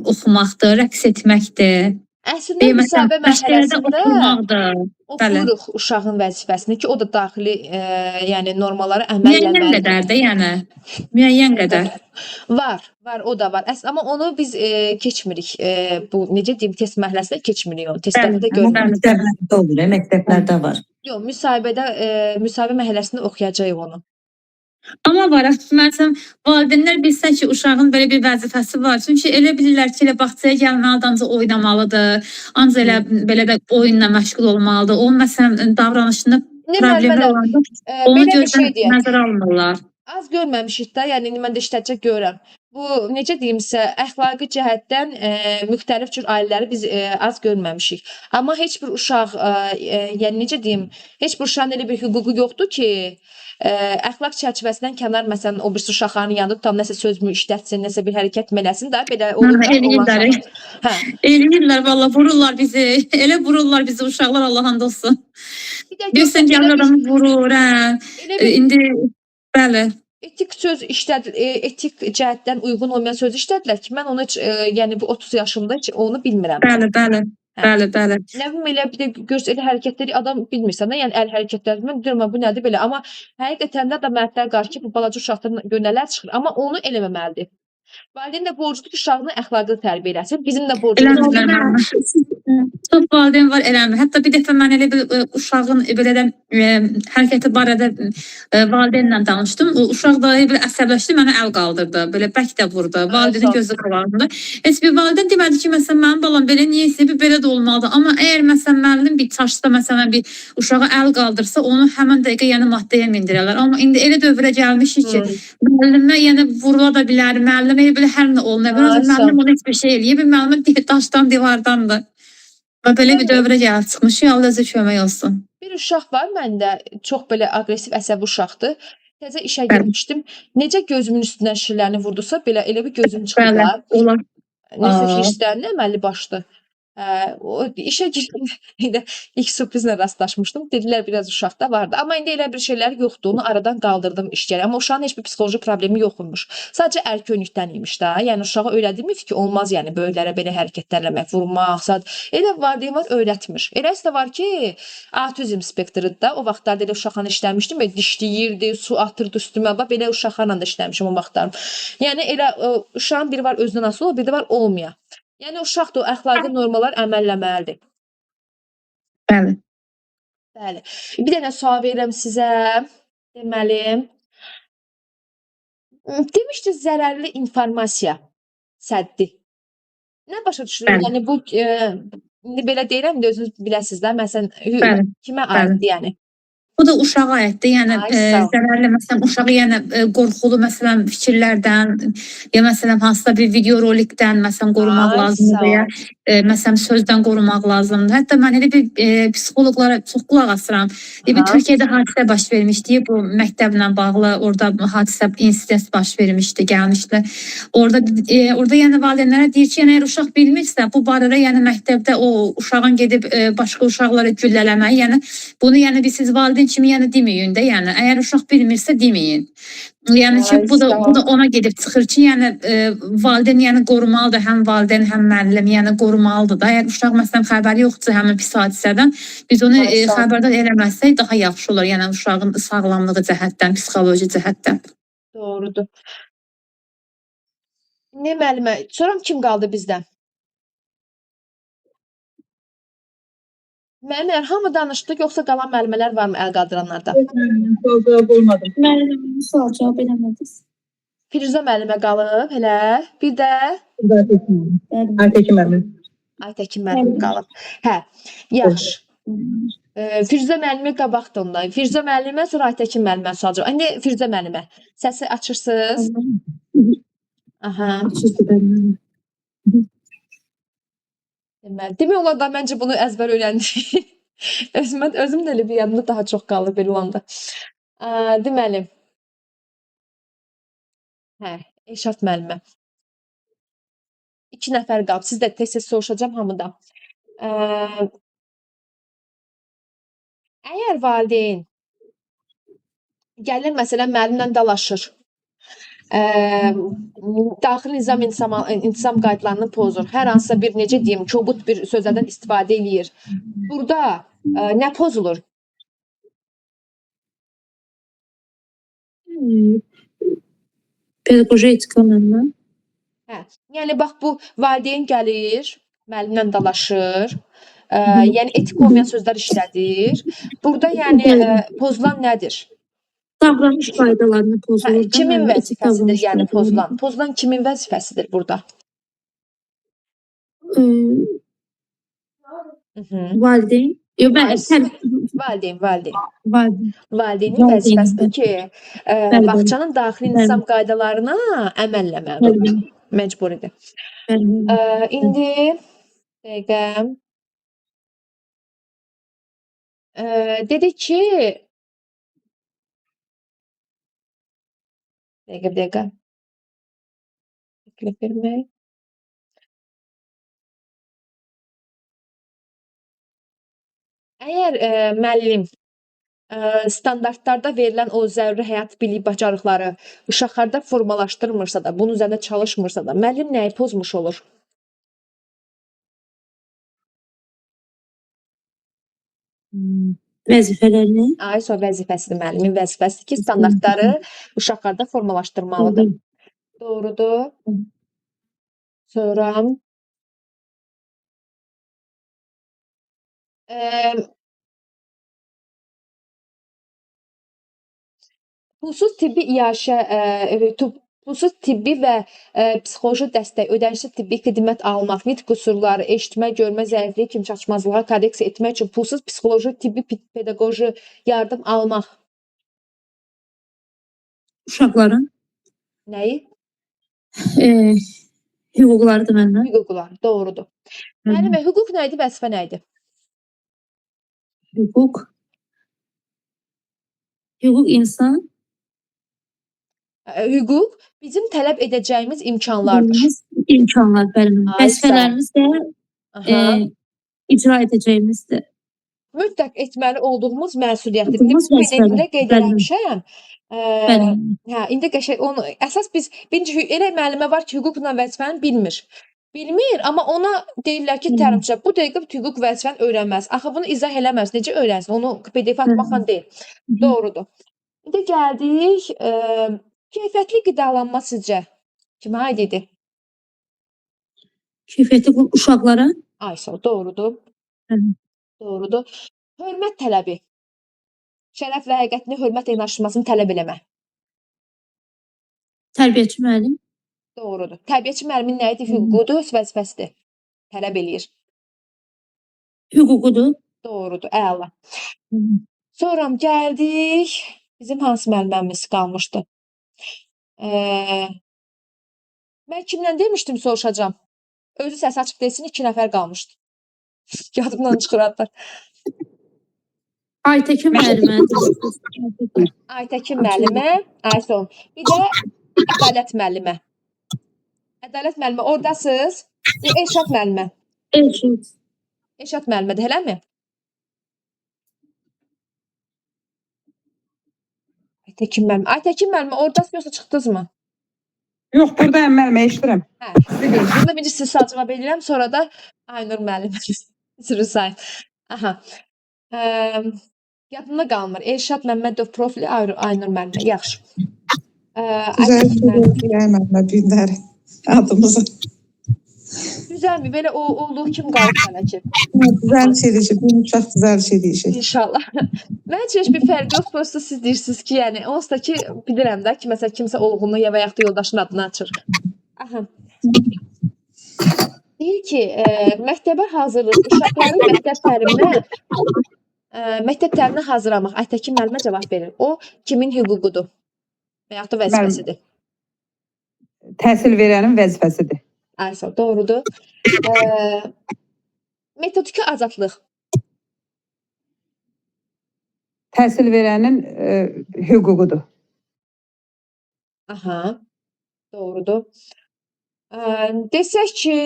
oxumaqdır, rəqs etməkdir. Əslində müsahibə mərhələsində Bəli. oxuyuruq uşağın vəzifəsini ki, o da daxili yəni normalara əməl Müəyyən eləməlidir. qədər də, yəni müəyyən qədər. Var, o da var. Amma onu biz keçmirik. Bu necə deyim, test mərhələsində keçmirik onu. Testlərdə də görmürük. Məktəblərdə olur, məktəblərdə var. Yox, müsahibə mərhələsində oxuyacağıq onu. Amma var, məsələn, valideynlər bilsə ki, uşağın belə bir vəzifəsi var. Çünki elə bilirlər ki, elə bağçaya gəlməlidir, ancaq oynamalıdır, ancaq elə belə də oyunla məşğul olmalıdır. Onun məsələn davranışında problemlər olanda onu gözdən nəzərə almırlar. Az görməmişik də, yəni mən də işlətcə görürəm. Bu necə deyimsə, əxlaqi cəhətdən müxtəlif cür ailələri biz az görməmişik. Amma heç bir uşaq, yəni necə deyim, heç bir uşağın elə bir hüququ yoxdur ki, əxlaq çərçivəsindən kənar məsələn o birisi uşaqların yanında tutam nəsə sözmü işlətsin, nəsə bir hərəkət eləsin də, belə olur da Eləyirlər. Eləyirlər, valla vururlar bizi. Elə vururlar bizi uşaqlar, Allah and olsun. Görsən gələn adamı vurur, İndi bəli. Etik cəhətdən uyğun olmayan söz işlədilər ki, mən onu heç yəni bu 30 yaşımda heç onu bilmirəm. Bəli. Nə bilim elə bir də görsə elə hərəkətləri adam bilmirsən də, yəni əl hərəkətləri mən deyirəm bu nədir belə, amma həqiqətən də mərdlər qarşı ki, bu balaca uşaqdan nələr çıxır, amma onu eləməməlidir. Valideyn də borcludur ki, uşağını əxlaqlı tərbiyə eləsin. Bizim də borcumuz. Çox valideyn var eləmir. Hətta bir dəfə mən elə bir uşağın belə də hərəkəti barədə valideynlə danışdım. O uşaq da belə əsəbləşdi, mənə əl qaldırdı. Belə bək də vurdu. Valideynin gözü qararında. Heç bir valideyn demədi ki, məsələn mənim balam belə niyəsə belə də olmalıdır. Amma əgər məsələn müəllim bir çarşıda məsələn bir uşağa əl qaldırsa, onu həmin dəqiqə yəni maddəyə mindirərlər. Amma indi elə dövrə gəlmişik ki, müəllimə yəni vurula da bilər, müəllimə belə hər nə olmaya bilər. Müəllim onu heç bir şey eləyir. Bir müəllimə daşdan, divardandır. Və belə bir dövrə gəlib çıxmışıq, Allah özü kömək olsun. Bir uşaq var məndə, çox belə aqressiv, əsəbi uşaqdır. Təzə işə girmişdim. Necə gözümün üstündən şirlərini vurdusa, belə elə bir gözüm çıxdı. Bəli, olar. Necə ki, işlərini əməlli başlı. O işə girəndə ilk sürprizlə rastlaşmışdım. Dedilər biraz uşaqda vardı. Amma indi elə bir şeylər yoxdur. Onu aradan qaldırdım iş gəlir. Amma uşağın heç bir psixoloji problemi yox imiş. Sadəcə erkönlükdən imiş də. Yəni uşağa öyrədilmir ki, olmaz yəni böyüklərə belə hərəkətlər eləmək, vurmaq, elə valideyn var öyrətmir. Eləsi də var ki, autizm spektrudur da. O vaxtlarda elə uşaqla işləmişdim, belə dişləyirdi, su atırdı üstümə. Bax belə uşaqlarla da işləmişəm o vaxtlar. Yəni elə uşağın biri var özündən asılı olur, biri də var olmaya. Yəni uşaq da o əxlaqi normalar əməlləməlidir. Bəli. Bəli. Bir dənə sual verirəm sizə. Deməli, demişdiniz zərərli informasiya səddi. Nə başa düşürəm? Bəli. Yəni bu indi belə deyirəm də özünüz biləsiniz də. Məsələn, Bəli. kimə Bəli. aiddir yəni? Bu da uşağa aiddir. Yəni Ay, sağ ol. zərərli məsələn uşağı yəni qorxulu məsələn fikirlərdən ya məsələn hansısa bir video rolikdən məsələn qorumaq Ay, lazımdır sağ və ya ol. məsələn sözdən qorumaq lazımdır. Hətta mən elə bir psixoloqlara çox qulaq asıram. Bir Aha. Türkiyədə hadisə baş vermişdi. Bu məktəblə bağlı orada hadisə insident baş vermişdi, gəlmişdi. Orada yəni valideynlərə deyir ki, yəni əgər uşaq bilmirsə bu barədə yəni məktəbdə o uşağın gedib başqa uşaqlara güllələmək, yəni bunu yəni biz siz valideyn kimi yəni deməyin də, yəni əgər uşaq bilmirsə deməyin. Yəni ki Ay, bu sağ ol. da ona gedib çıxır ki, yəni valideyn yəni qorumalıdır, həm valideyn, həm müəllim yəni qorumalıdır da. Əgər uşaq məsələn xəbəri yoxdursa həmin pis hadisədən, biz onu Ay, sağ ol. xəbərdar eləməsək daha yaxşı olar. Yəni uşağın sağlamlığı cəhətdən, psixoloji cəhətdən. Doğrudur. Ne müəllimə? Soram kim qaldı bizdən? Müəllimlər hamı danışdıq, yoxsa qalan müəllimələr varmı əl qaldıranlarda? Cavab olmadım. Müəllimim sual cavab eləmədiniz. Firuzə müəllimə qalıb, elə. Bir də Aytəkin müəllim. Aytəkin müəllim qalıb. Hə, yaxşı. Firuzə müəllimi qabaqda ondan. Firuzə müəllimə, sonra Aytəkin müəllimə sual cavab. İndi Firuzə müəllimə. Səsi açırsınız. Aha. Demək olar da məncə bunu əzbər öyrəndik. Özüm də elə bir yadımda daha çox qalır belə olanda. Deməli. Hə, Elşad müəllimə. 2 nəfər qalıb. Siz də tez-tez soruşacağam hamıdan. Əgər valideyn gəlir məsələn müəllimlə dalaşır. Daxili intizam qaydalarını pozur. Hər hansısa bir necə deyim, kobud bir sözlərdən istifadə eləyir. Burada nə pozulur? Pedaqoji etika müəllimə. Hə. Yəni bax bu valideyn gəlir, müəllimlə dalaşır. Yəni etik olmayan sözlər işlədir. Burada yəni pozulan nədir? Davranış qaydalarını pozulur. Hə, kimin vəzifəsidir yəni pozulan? Pozulan kimin vəzifəsidir burada? Valideyn. Valideyn. Valideyn. Valideynin vəzifəsidir ki, bağçanın daxili intizam qaydalarına əməlləməlidir. Məcburidir. İndi dəqiqə. Dedik ki, dəqiqə. Təklif vermək. Əgər müəllim standartlarda verilən o zəruri həyat bilik bacarıqları uşaqlarda formalaşdırmırsa da, bunun üzərində çalışmırsa da, müəllim nəyi pozmuş olur? Vəzifələrini. Ayso vəzifəsidir, müəllimin vəzifəsidir ki, standartları uşaqlarda formalaşdırmalıdır. Doğrudur. Sonra pulsuz tibbi iaşə, pulsuz tibbi və psixoloji dəstək, ödənişli tibbi xidmət almaq, nitq qüsurları, eşitmə, görmə zəifliyi kimi çatışmazlığa korreksiya etmək üçün pulsuz psixoloji, tibbi, pedaqoji yardım almaq. Uşaqların Nəyi? Hüquqlarıdır müəllimə. Hüquqlar, doğrudur. Müəllimə, hüquq nə idi, vəzifə nə idi? Hüquq insan. Hüquq bizim tələb edəcəyimiz imkanlardır. İmkanlar, bəli. Vəzifələrimiz də Aha. icra edəcəyimizdir. Mütləq etməli olduğumuz məsuliyyətdir. Olduğumuz Bu vəzifədir. PDF-də qeyd Bəli. eləmişəm. Bəli. Hə, indi qəşəng onu əsas biz birinci elə müəllimə var ki, hüquqla vəzifəni bilmir. Bilmir, amma ona deyirlər ki, Hı. təlimçi, bu dəqiqə hüquq vəzifəni öyrənməz. Axı bunu izah eləməz. Necə öyrənsin? Onu PDF atmaqla deyil. Hı. Doğrudur. İndi gəldik, keyfiyyətli qidalanma sizcə kimə aid idi? Keyfiyyətli bu uşaqlara Aysel, doğrudur. Hı. Doğrudur. Hörmət tələbi. Şərəf və həqiqətini hörmətlə yanaşılmasını tələb eləmək. tərbiyəçi müəllim, Doğrudur. Tərbiyəçi müəllimin nə idi? Hı. Hüququdur, öz vəzifəsidir. Tələb eləyir. hüququdur. Doğrudur. Əla. Hı. Sonra gəldik. Bizim hansı müəllimimiz qalmışdı? Mən kimdən demişdim soruşacağam. Özü səs açıb desin 2 nəfər qalmışdı. Yadımdan çıxır adlar. Aytəkin müəllimə. Aytəkin müəllimə, Ayson. Bir də Ədalət müəllimə. Ədalət müəllimə ordasınız. Elşad müəllimə. Elşad. Elşad müəllimədir, eləmi? Aytəkin müəllimə. Aytəkin müəllimə ordasınız yoxsa çıxdınızmı? Yox, buradayam müəllimə, eşidirəm. Hə. Bunda birinci sizi cavab edirəm, sonra da Aynur müəllimə. Üzr sayın. Aha. Yadımda qalmır. Elşad Məmmədov profili Aynur müəllimə. Yaxşı. Aytəkin müəllimə. Gündəri adımızı. Düzəlmi? Belə olduğu kim qalıb hələ ki? Düzəliş edəcək, bir uşaq düzəliş edəcək. İnşallah. Mən heç bir fərqi yox. Prosta siz deyirsiniz ki, yəni onsuz da ki bilirəm də ki, məsələn kimsə oğlunu ya və yaxud da yoldaşının adını açır. Aha. Deyir ki, məktəbə hazırlıq uşaqları məktəb təliminə hazırlamaq. Aytəkin müəllimə cavab verir. O kimin hüququdur? Və yaxud da vəzifəsidir? Təhsil verənin vəzifəsidir. Aysa, doğrudur. Metodiki azadlıq. Təhsil verənin hüququdur. Aha, doğrudur. Desək ki,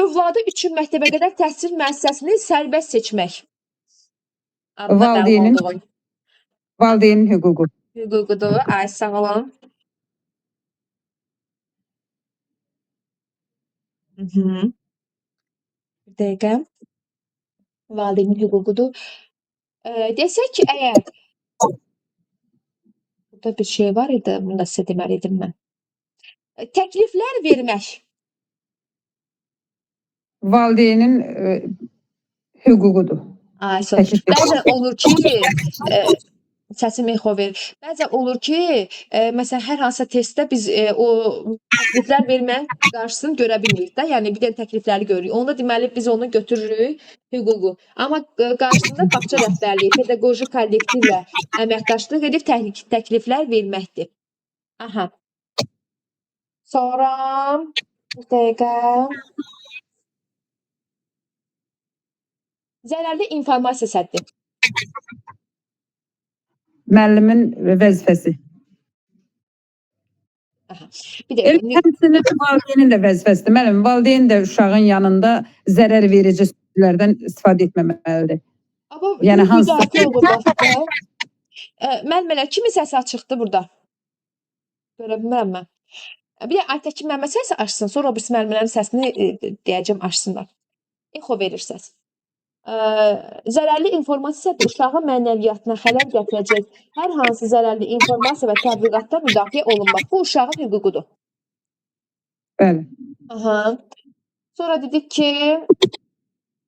övladı üçün məktəbə qədər təhsil müəssisəsini sərbəst seçmək. Adına məlum olduğu Valideynin hüququ. hüququdur. Ay, sağ olun. Bir dəqiqə. Valideynin hüququdur. Desək ki, əgər burada bir şey var idi, bunu da sizə deməli idim mən. Təkliflər vermək. Valideynin hüququdur. Ay, sağ olun. Bəzən olur ki, səsim echo verir. Bəzən olur ki, məsələn, hər hansısa testdə biz o təkliflər verməyin qarşısını görə bilmirik də. Yəni bir dənə təklifləri görürük. Onda deməli biz onu götürürük hüququ. Amma qarşısında bağça rəhbərliyi, pedaqoji kollektivlə əməkdaşlıq edib təkliflər verməkdir. Aha. Sonra bir dəqiqə. Zərərli informasiya səddi. Müəllimin vəzifəsi. Aha. Bir dəqiqə. Həmçinin valideynin də vəzifəsidir. Müəllim, valideyn də uşağın yanında zərər verici sözlərdən istifadə etməməlidir. Amma Yəni hansı müəllimələr kimin səsi açıqdır burada? Görə bilmirəm mən. Bir də Aytəkin müəllimə səsi açsın, sonra o birisi müəllimələrin səsini deyəcəm açsınlar. Echo verir səs. Zərərli informasiya uşağın mənəviyyatına xələl gətirəcək hər hansı zərərli informasiya və təbliğatda müdafiə olunmaq. Bu uşağın hüququdur. Bəli. Aha. Sonra dedik ki,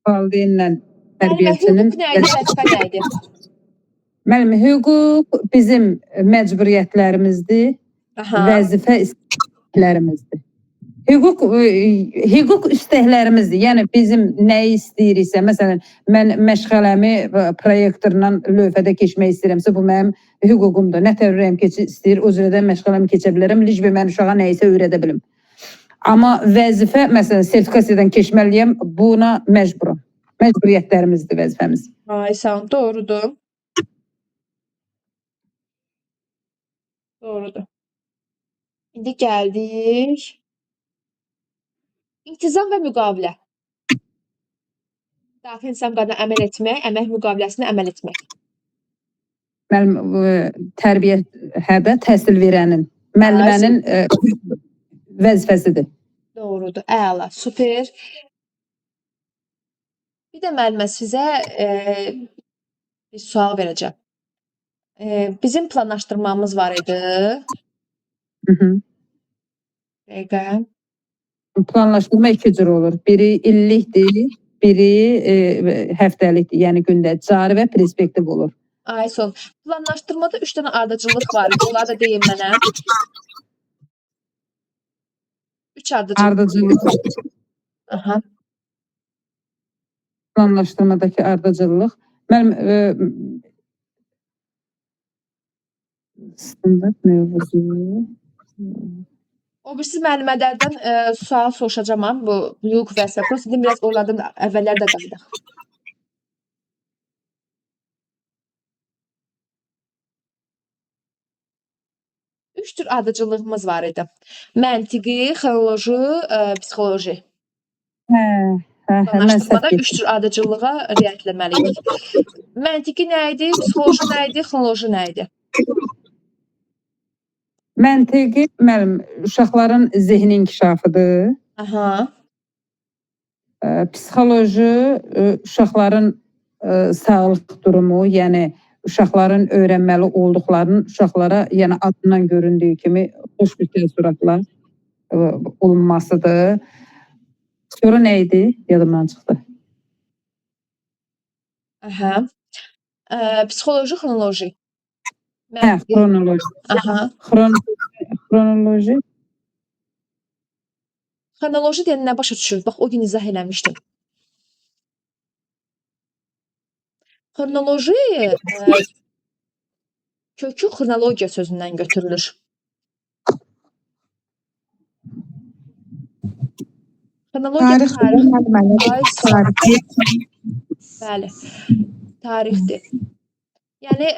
Valideynlə müəllimə tərbiyəçinin hüquq nə idi, vəzifə nə idi? Müəllim, hüquq bizim məcburiyyətlərimizdir, Aha. vəzifə istəklərimizdir. Hüquq istəklərimizdir. Yəni bizim nəyi istəyiriksə, məsələn, mən məşğələmi proyektorla lövhədə keçmək istəyirəmsə, bu mənim hüququmdur. Nə tər ürəyim istəyir, o cürədə məşğələmi keçə bilərəm. Licbə mən uşağa nəyisə öyrədə bilim. Amma vəzifə, məsələn, sertifikasiyadan keçməliyəm, buna məcburam. Məcburiyyətlərimizdir vəzifəmiz. Ay, sağ olun, doğrudur. Doğrudur. İndi gəldik. İltizam və müqavilə. Daxili intizam qaydasına əməl etmək, əmək müqaviləsinə əməl etmək. Müəllim, tərbiyə hədə təhsil verənin, müəllimənin vəzifəsidir. Doğrudur, əla, super. Bir də müəllimə sizə bir sual verəcəm. Bizim planlaşdırmamız var idi. Dəqiqə. Planlaşdırma iki cür olur. Biri illikdir, biri həftəlikdir, yəni gündə cari və perspektiv olur. Ay son. Planlaşdırmada 3 dənə ardıcıllıq var idi. Onları da deyin mənə. 3 ardıcıllıq. Ardıcıllıq. Aha. Planlaşdırmadakı ardıcıllıq. Müəllim, standart mövzusu. O birisi müəllimələrdən sual soruşacağam bu hüquq vəzifə. Prosta biraz onlardan əvvəllər də qaydaq. Üç tür ardıcıllığımız var idi. Məntiqi, xronoloji, psixoloji. Planlaşdırmada 3 tür ardıcıllığa riayət etməliyik. Məntiqi nə idi? Psixoloji nə idi? Xronoloji nə idi? Məntiqi, müəllim, uşaqların zehni inkişafıdır. Aha. Psixoloji, uşaqların sağlıq durumu, yəni uşaqların öyrənməli olduqlarının uşaqlara, yəni adından göründüyü kimi xoş bir təəssüratla olunmasıdır. Sonra nə idi? Yadımdan çıxdı. Aha. Psixoloji, xronoloji. Xronoloji. Aha. Xronoloji. Xronoloji deyəndə nə başa düşür? Bax, o gün izah eləmişdim. Xronoloji kökü xronologiya sözündən götürülür. Xronologiya tarix. Bəli. Tarixdir. Yəni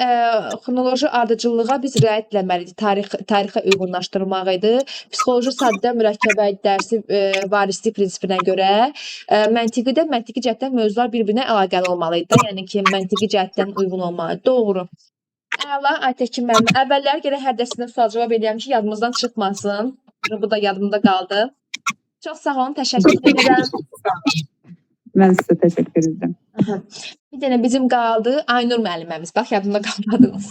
xronoloji ardıcıllığa biz riayət etməliyik. Tarixə uyğunlaşdırmaq idi. Psixoloji saddə mürəkkəbə dərsi varislik prinsipinə görə, məntiqi cəhətdən mövzular bir-birinə əlaqəli olmalı idi. Yəni ki, məntiqi cəhətdən uyğun olmalı. Doğru. Əla, Aytəkin müəllim. Əvvəllər gərək hər dərsində sual cavab edəyəm ki, yadımızdan çıxmasın. Bu da yadımda qaldı. Çox sağ olun, təşəkkür edirəm. Mən sizə təşəkkür edirəm. Bir dənə bizim qaldı Aynur müəlliməmiz. Bax, yadımda qalmadınız.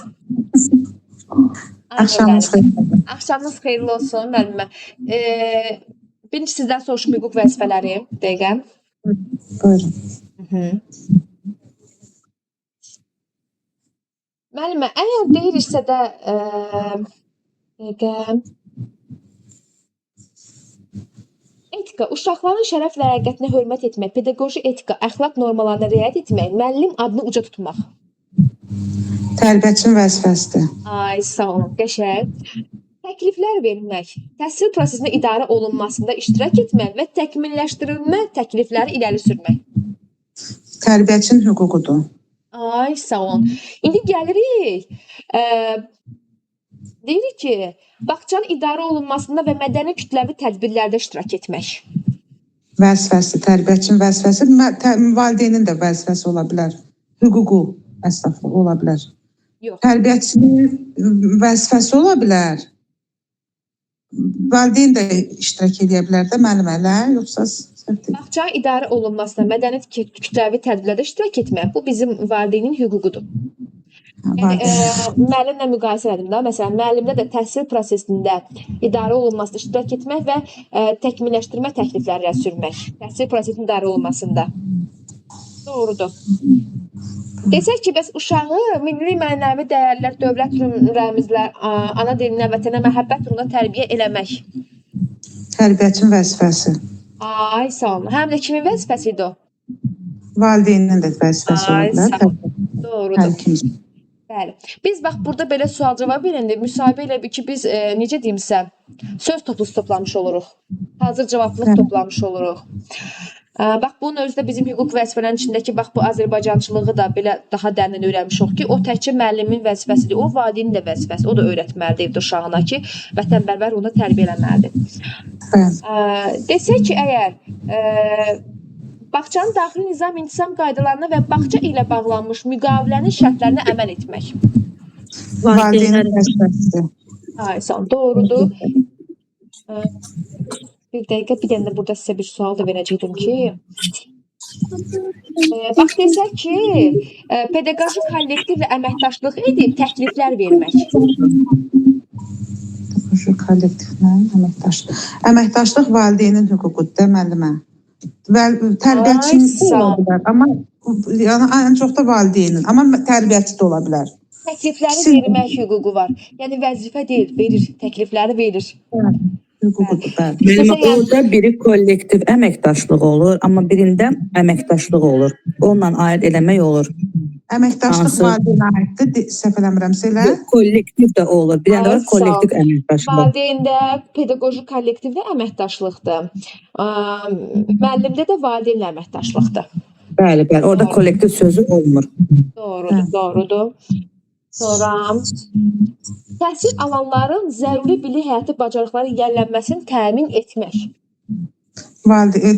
Axşamınız xeyirli. Axşamınız xeyirli olsun müəllimə. Birinci sizdən soruşum hüquq vəzifələri. Dəqiqə. Buyurun. Müəllimə, əgər deyirsə də dəqiqə. Etika, uşaqların şərəf və həqiqətinə hörmət etmək, pedaqoji etika, əxlaq normalarına riayət etmək, müəllim adını uca tutmaq. Tərbiyəçinin vəzifəsidir. Ay, sağ olun, qəşəng. Təkliflər vermək, təhsil prosesində idarə olunmasında iştirak etmək və təkmilləşdirilmə təklifləri irəli sürmək. Tərbiyəçinin hüququdur. Ay, sağ olun. İndi gəlirik. Deyirik ki, bağçanın idarə olunmasında və mədəni kütləvi tədbirlərdə iştirak etmək. Vəzifəsi, tərbiyəçinin vəzifəsi, valideynin də vəzifəsi ola bilər. Hüququ əsaslı ola bilər. Yox. Tərbiyəçinin vəzifəsi ola bilər. Valideyn də iştirak edə bilər də müəllimələr, yoxsa bağçanın idarə olunmasında mədəni kütləvi tədbirlərdə iştirak etmək, bu bizim valideynin hüququdur. Yəni, müəllimlə müqayisə edim də. Məsələn, müəllimdə də təhsil prosesində idarə olunmasında iştirak etmək və təkmilləşdirmə təklifləri irəli sürmək. Təhsil prosesinin idarə olunmasında. Doğrudur. Desək ki, bəs uşağı milli mənəvi dəyərlər, dövlət rəmizlər, ana dilinə, vətənə məhəbbət ruhuna tərbiyə eləmək. Tərbiyəçinin vəzifəsi. Ay, sağ olun. Həm də kimin vəzifəsi idi o? Valideynin də vəzifəsi ola bilər. Doğrudur. Bəli. Biz bax burada belə sual cavab verəndə müsahibə elə bir ki, biz necə deyim sizə, söz toplusu toplamış oluruq. Hazır cavablıq toplamış oluruq. Bax bunun özü də bizim hüquq vəzifələrinin içindəki bax bu Azərbaycançılığı da belə daha dərin öyrənmişik ki, o təkcə müəllimin vəzifəsidir, o valideynin də vəzifəsi, o da öyrətməlidir uşağına ki, vətənpərvər ruhuna tərbiyə eləməlidir. Desək ki, əgər Bağçanın daxili nizam-intizam qaydalarına və bağça ilə bağlanmış müqavilənin şərtlərinə əməl etmək. Valideynin vəzifəsi. Ay, son doğrudur. Bir dəqiqə, bir dənə də burada sizə bir sual da verəcəkdim ki, bax desək ki, pedaqoji kollektivlə əməkdaşlıq edib təkliflər vermək. Pedaqoji kollektivlə əməkdaşlıq. Əməkdaşlıq valideynin hüququdur, müəllimə. Və tərbiyəçinin ola bilər, amma yəni ən çox da valideynin, amma tərbiyəçi də ola bilər. Təklifləri vermək hüququ var. Yəni vəzifə deyil, verir, təklifləri verir. Hüququdur, bəli. Müəllimə, orada biri kollektiv əməkdaşlıq olur, amma birində əməkdaşlıq olur. Onunla aid eləmək olur. Əməkdaşlıq valideynə aiddir, səhv eləmirəmsə elə. Kollektiv də olur. Bir dənə də var kollektiv əməkdaşlıq. Valideyndə pedaqoji kollektivdə əməkdaşlıqdır. Müəllimdə də valideynlə əməkdaşlıqdır. Bəli, bəli. Orada kollektiv sözü olmur. Doğrudur, doğrudur. Sonra təhsil alanların zəruri bilik həyati bacarıqları yiyələnməsini təmin etmək.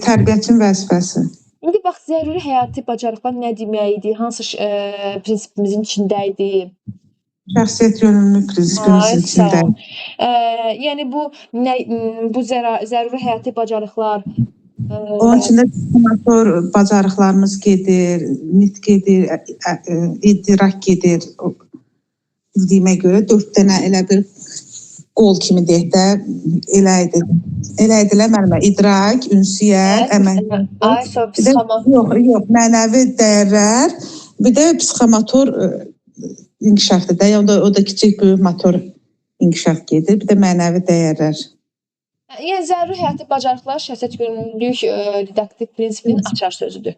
Tərbiyəçinin vəzifəsi. İndi bax, zəruri həyati bacarıqlar nə deməkdir? Hansı prinsipimizin içində idi? Şəxsiyyət yönümlü prinsipimizin içində. Yəni bu zəruri həyati bacarıqlar. Onun içində motor bacarıqlarımız gedir, nitq gedir, idrak gedir. Bildiyimə görə 4 dənə elə bir qol kimi deyək də elə idilər müəllimə. İdrak, ünsiyyət, əmək. Yox, mənəvi dəyərlər, bir də psixomotor inkişafdır da. O da kiçik böyük motor inkişaf gedir, bir də mənəvi dəyərlər. Yəni zəruri həyati bacarıqlar şəxsiyyət yönümlülük didaktik prinsipinin açar sözüdür.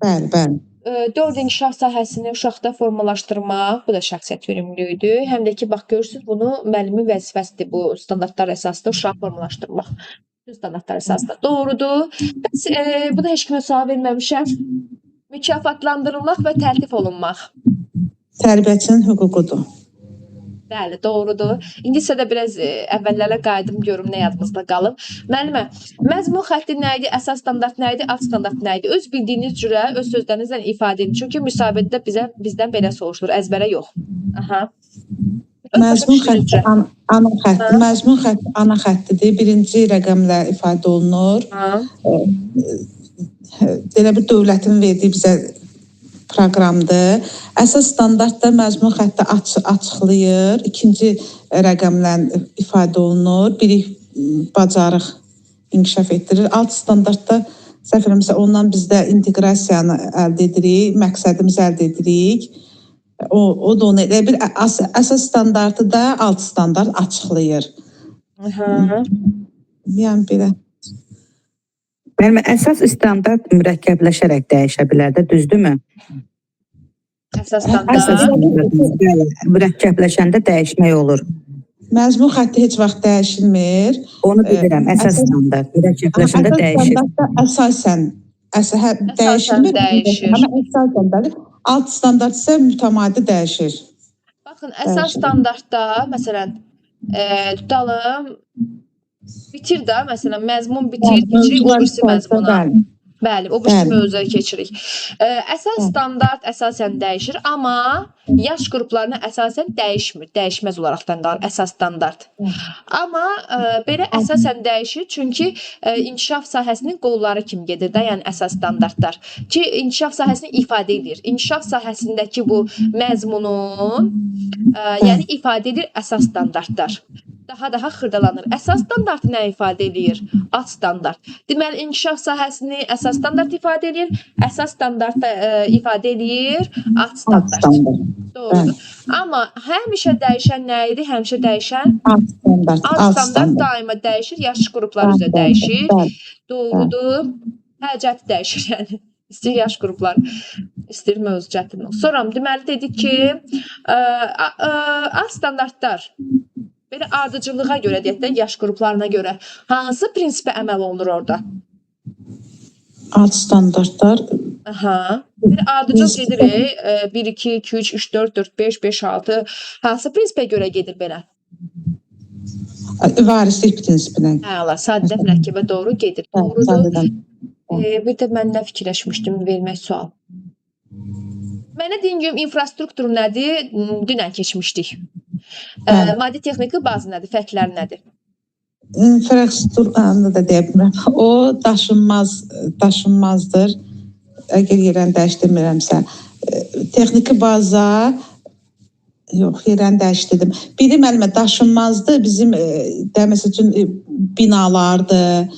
Bəli, bəli. 4 inkişaf sahəsini uşaqda formalaşdırmaq, bu da şəxsiyyət yönümlülükdür. Həm də ki, bax görürsünüz, bunu müəllimin vəzifəsidir, bu standartlar əsasında uşağı formalaşdırmaq. Standartlar əsasında doğrudur. Bəs buna heç kimə sual verməmişəm. Mükafatlandırılmaq və təltif olunmaq. Tərbiyəçinin hüququdur. Bəli, doğrudur. İndi isə də biraz əvvəllərə qayıdım, görüm nə yadımızda qalıb. Müəllimə, məzmun xətti nə idi, əsas standart nə idi, alt standart nə idi? Öz bildiyiniz cürə, öz sözlərinizlə ifadə edin. Çünki müsabiqədə bizdən belə soruşulur, əzbərə yox. Aha. Məzmun xətti ana xəttidir. Birinci rəqəmlə ifadə olunur. Belə bir dövlətin verdiyi bizə proqramdır. Əsas standart da məzmun xətti açıqlayır. İkinci rəqəmlə ifadə olunur. Bilik, bacarıq inkişaf etdirir. Alt standartda səhv eləmirəmsə ondan bizdə inteqrasiyanı əldə edirik, məqsədimizi əldə edirik. O da onu elə bir əsas standartı da alt standart açıqlayır. Yəni belə. Müəllimə, əsas standart mürəkkəbləşərək dəyişə bilər də, düzdürmü? Əsas standart mürəkkəbləşəndə dəyişmək olur. Məzmun xətti heç vaxt dəyişilmir. Onu bilirəm, əsas standart mürəkkəbləşəndə dəyişir. Əsasən dəyişir. Amma əsasən bəli. Alt standart isə mütəmadi dəyişir. Baxın, əsas standartda məsələn tutalım bitir də, məsələn, məzmun bitir, keçirik o birisi məzmuna. Bəli, o birisi mövzuya keçirik. Əsas standart əsasən dəyişir, amma yaş qruplarına əsasən dəyişmir. Dəyişməz olaraqdan qalır əsas standart. Amma belə əsasən dəyişir, çünki inkişaf sahəsinin qolları kimi gedir də, yəni əsas standartlar. Ki, inkişaf sahəsini ifadə edir. İnkişaf sahəsindəki bu məzmunun, yəni ifadə edir əsas standartlar. Daha xırdalanır. Əsas standartı nə ifadə edir? Alt standart. Deməli, inkişaf sahəsini əsas standart ifadə edir, əsas standart ifadə edir, alt standart. Doğrudur. Amma həmişə dəyişən nə idi? Həmişə dəyişən alt standart daima dəyişir, yaş qruplar üzrə dəyişir. Doğrudur. Həcəti dəyişir, yəni. İstəyir yaş qruplar, istəyir mövzu çətin. Sonra deməli dedik ki, alt standartlar belə ardıcılığa görə deyək də, yaş qruplarına görə hansı prinsipə əməl olunur orada? Alt standartlar. Bir ardıcıl gedir, 1, 2, 2, 3, 3, 4, 4, 5, 5, 6. Hansı prinsipə görə gedir belə? Varislik prinsipinə. Əla, sadə mürəkkəbə doğru gedir. Doğrudur. Bir də mən nə fikirləşmişdim vermək sual. Mənə deyin görüm infrastruktur nədir? Dünən keçmişdik. Bəli. Maddi texniki bazı nədir? Fərqləri nədir? İnfrastrukturunu da deyə bilmirəm. O daşınmazdır. Əgər yerini dəyişdirmirəmsə. Texniki baza yox, yerini dəyişdirdim. Biri müəllimə daşınmazdır. Bizim deməsə üçün binalardır,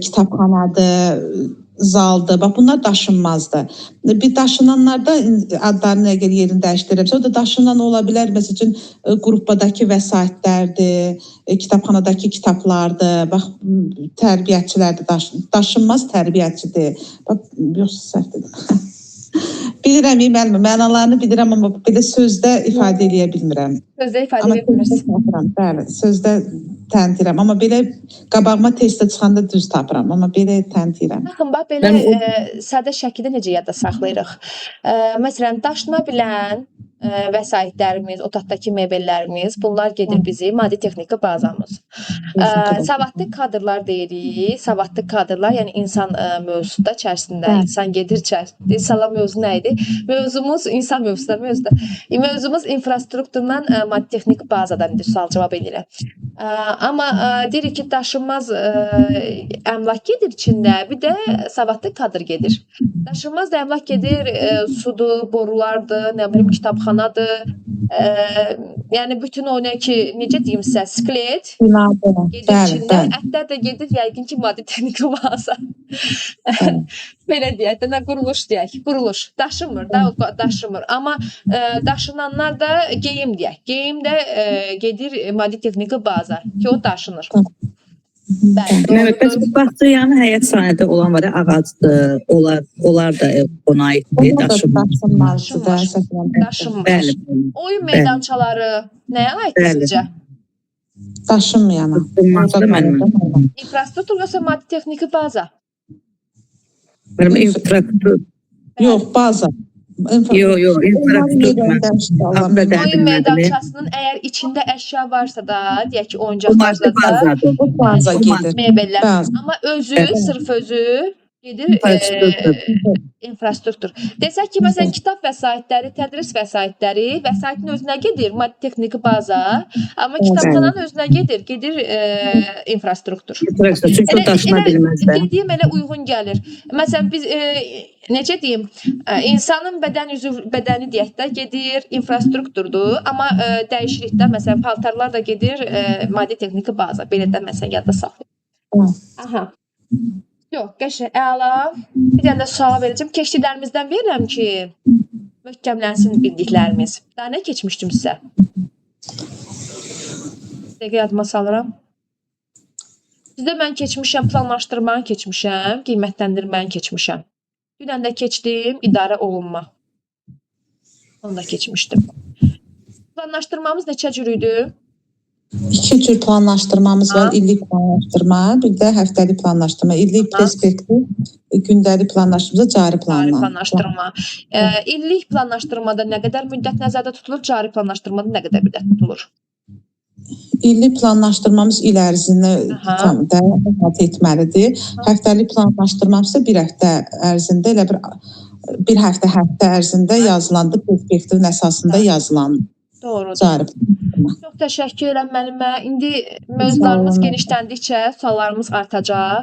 kitabxanadır, zaldır. Bax bunlar daşınmazdır. Bir daşınanlarda adlarını əgər yerini dəyişdirirəmsə, o da daşınan ola bilər. Məsəl üçün qrupadakı vəsaitlərdir, kitabxanadakı kitablardır. Bax tərbiyəçilərdir, daşınmaz tərbiyəçidir. Bax yox səhv dedim. Bilirəm müəllimə, mənalarını bilirəm amma belə sözdə ifadə eləyə bilmirəm. Sözdə ifadə edə bilmirsən. Bəli, sözdə təntirəm, amma belə qabağıma testə çıxanda düz tapıram, amma belə təntirəm. Baxın, bax belə sadə şəkildə necə yadda saxlayırıq. Məsələn, daşına bilən vəsaitlərimiz, otaqdakı mebellərimiz, bunlar gedir bizim maddi texniki bazamız. Savadlı kadrlar deyirik. Savadlı kadrlar, yəni insan mövzuda içərisində insan gedir içərisində. Salam mövzu nə idi? Mövzumuz insan mövzuda. Mövzumuz infrastrukturdan maddi texniki bazadan sual cavab edirəm. Amma deyirik ki, daşınmaz əmlak gedir içində, bir də savadlı kadr gedir. Daşınmaz da əmlak gedir, sudur, borulardır, nə bilim kitabxanadır. Yəni bütün o nə ki, necə deyim sizə, skelet gedir içində, ətlər də gedir yəqin ki, maddi texniki baza. Belə deyək də, nə quruluş deyək, quruluş. Daşımır da, daşımır. Amma daşınanlar da geyim deyək. Geyim də gedir maddi texniki baza ki, o daşınır. Bəs bağçayanın həyat sahədə olan var ya, ağacdır, onlar da ona aiddir, daşınmaz. Oyun meydançaları nəyə aiddir sizcə? Daşınmayan. İnfrastruktur yoxsa maddi texniki baza? İnfrastruktur. Yox, baza. Yox, infrastruktur. Oyun meydançasının əgər içində əşya varsa da, deyək ki, oyuncaq varsa da, o baza gedir. Mebellər. Amma özü, sırf özü gedir infrastruktur. Desək ki, məsələn, kitab vəsaitləri, tədris vəsaitləri, vəsaitin özünə gedir maddi texniki baza, amma kitabxananın özünə gedir infrastruktur. Çünki o daşına bilməzlər. Dediyim elə uyğun gəlir. Məsələn, biz necə deyim, insanın bədəni deyək də gedir infrastrukturdur, amma dəyişirik də, məsələn, paltarlar da gedir maddi texniki baza. Belə də məsələn yadda saxlayın. Aha. Yox, qəşəng, əla. Bir dənə də sual verəcəm. Keçdiklərimizdən verirəm ki, möhkəmlənsin bildiklərimiz. Daha nə keçmişdim sizə? Dəqiq yadıma salıram. Sizdə mən keçmişəm, planlaşdırmanı keçmişəm, qiymətləndirməni keçmişəm. Dünən də keçdim, idarə olunma. Onu da keçmişdim. Planlaşdırmamız neçə cür idi? 2 cür planlaşdırmamız var. İllik planlaşdırma, bir də həftəlik planlaşdırma. İllik perspektiv, gündəlik planlaşdırma, cari planlaşdırma. İllik planlaşdırmada nə qədər müddət nəzərdə tutulur? Cari planlaşdırmada nə qədər müddət tutulur? İllik planlaşdırmamız il ərzini da əhatə etməlidir. Həftəlik planlaşdırmamız isə bir həftə ərzində, elə bir həftə ərzində yazılandı, perspektivin əsasında yazılandı. Doğrudur. Çox təşəkkür edirəm müəllimə. İndi mövzularımız genişləndikcə suallarımız artacaq.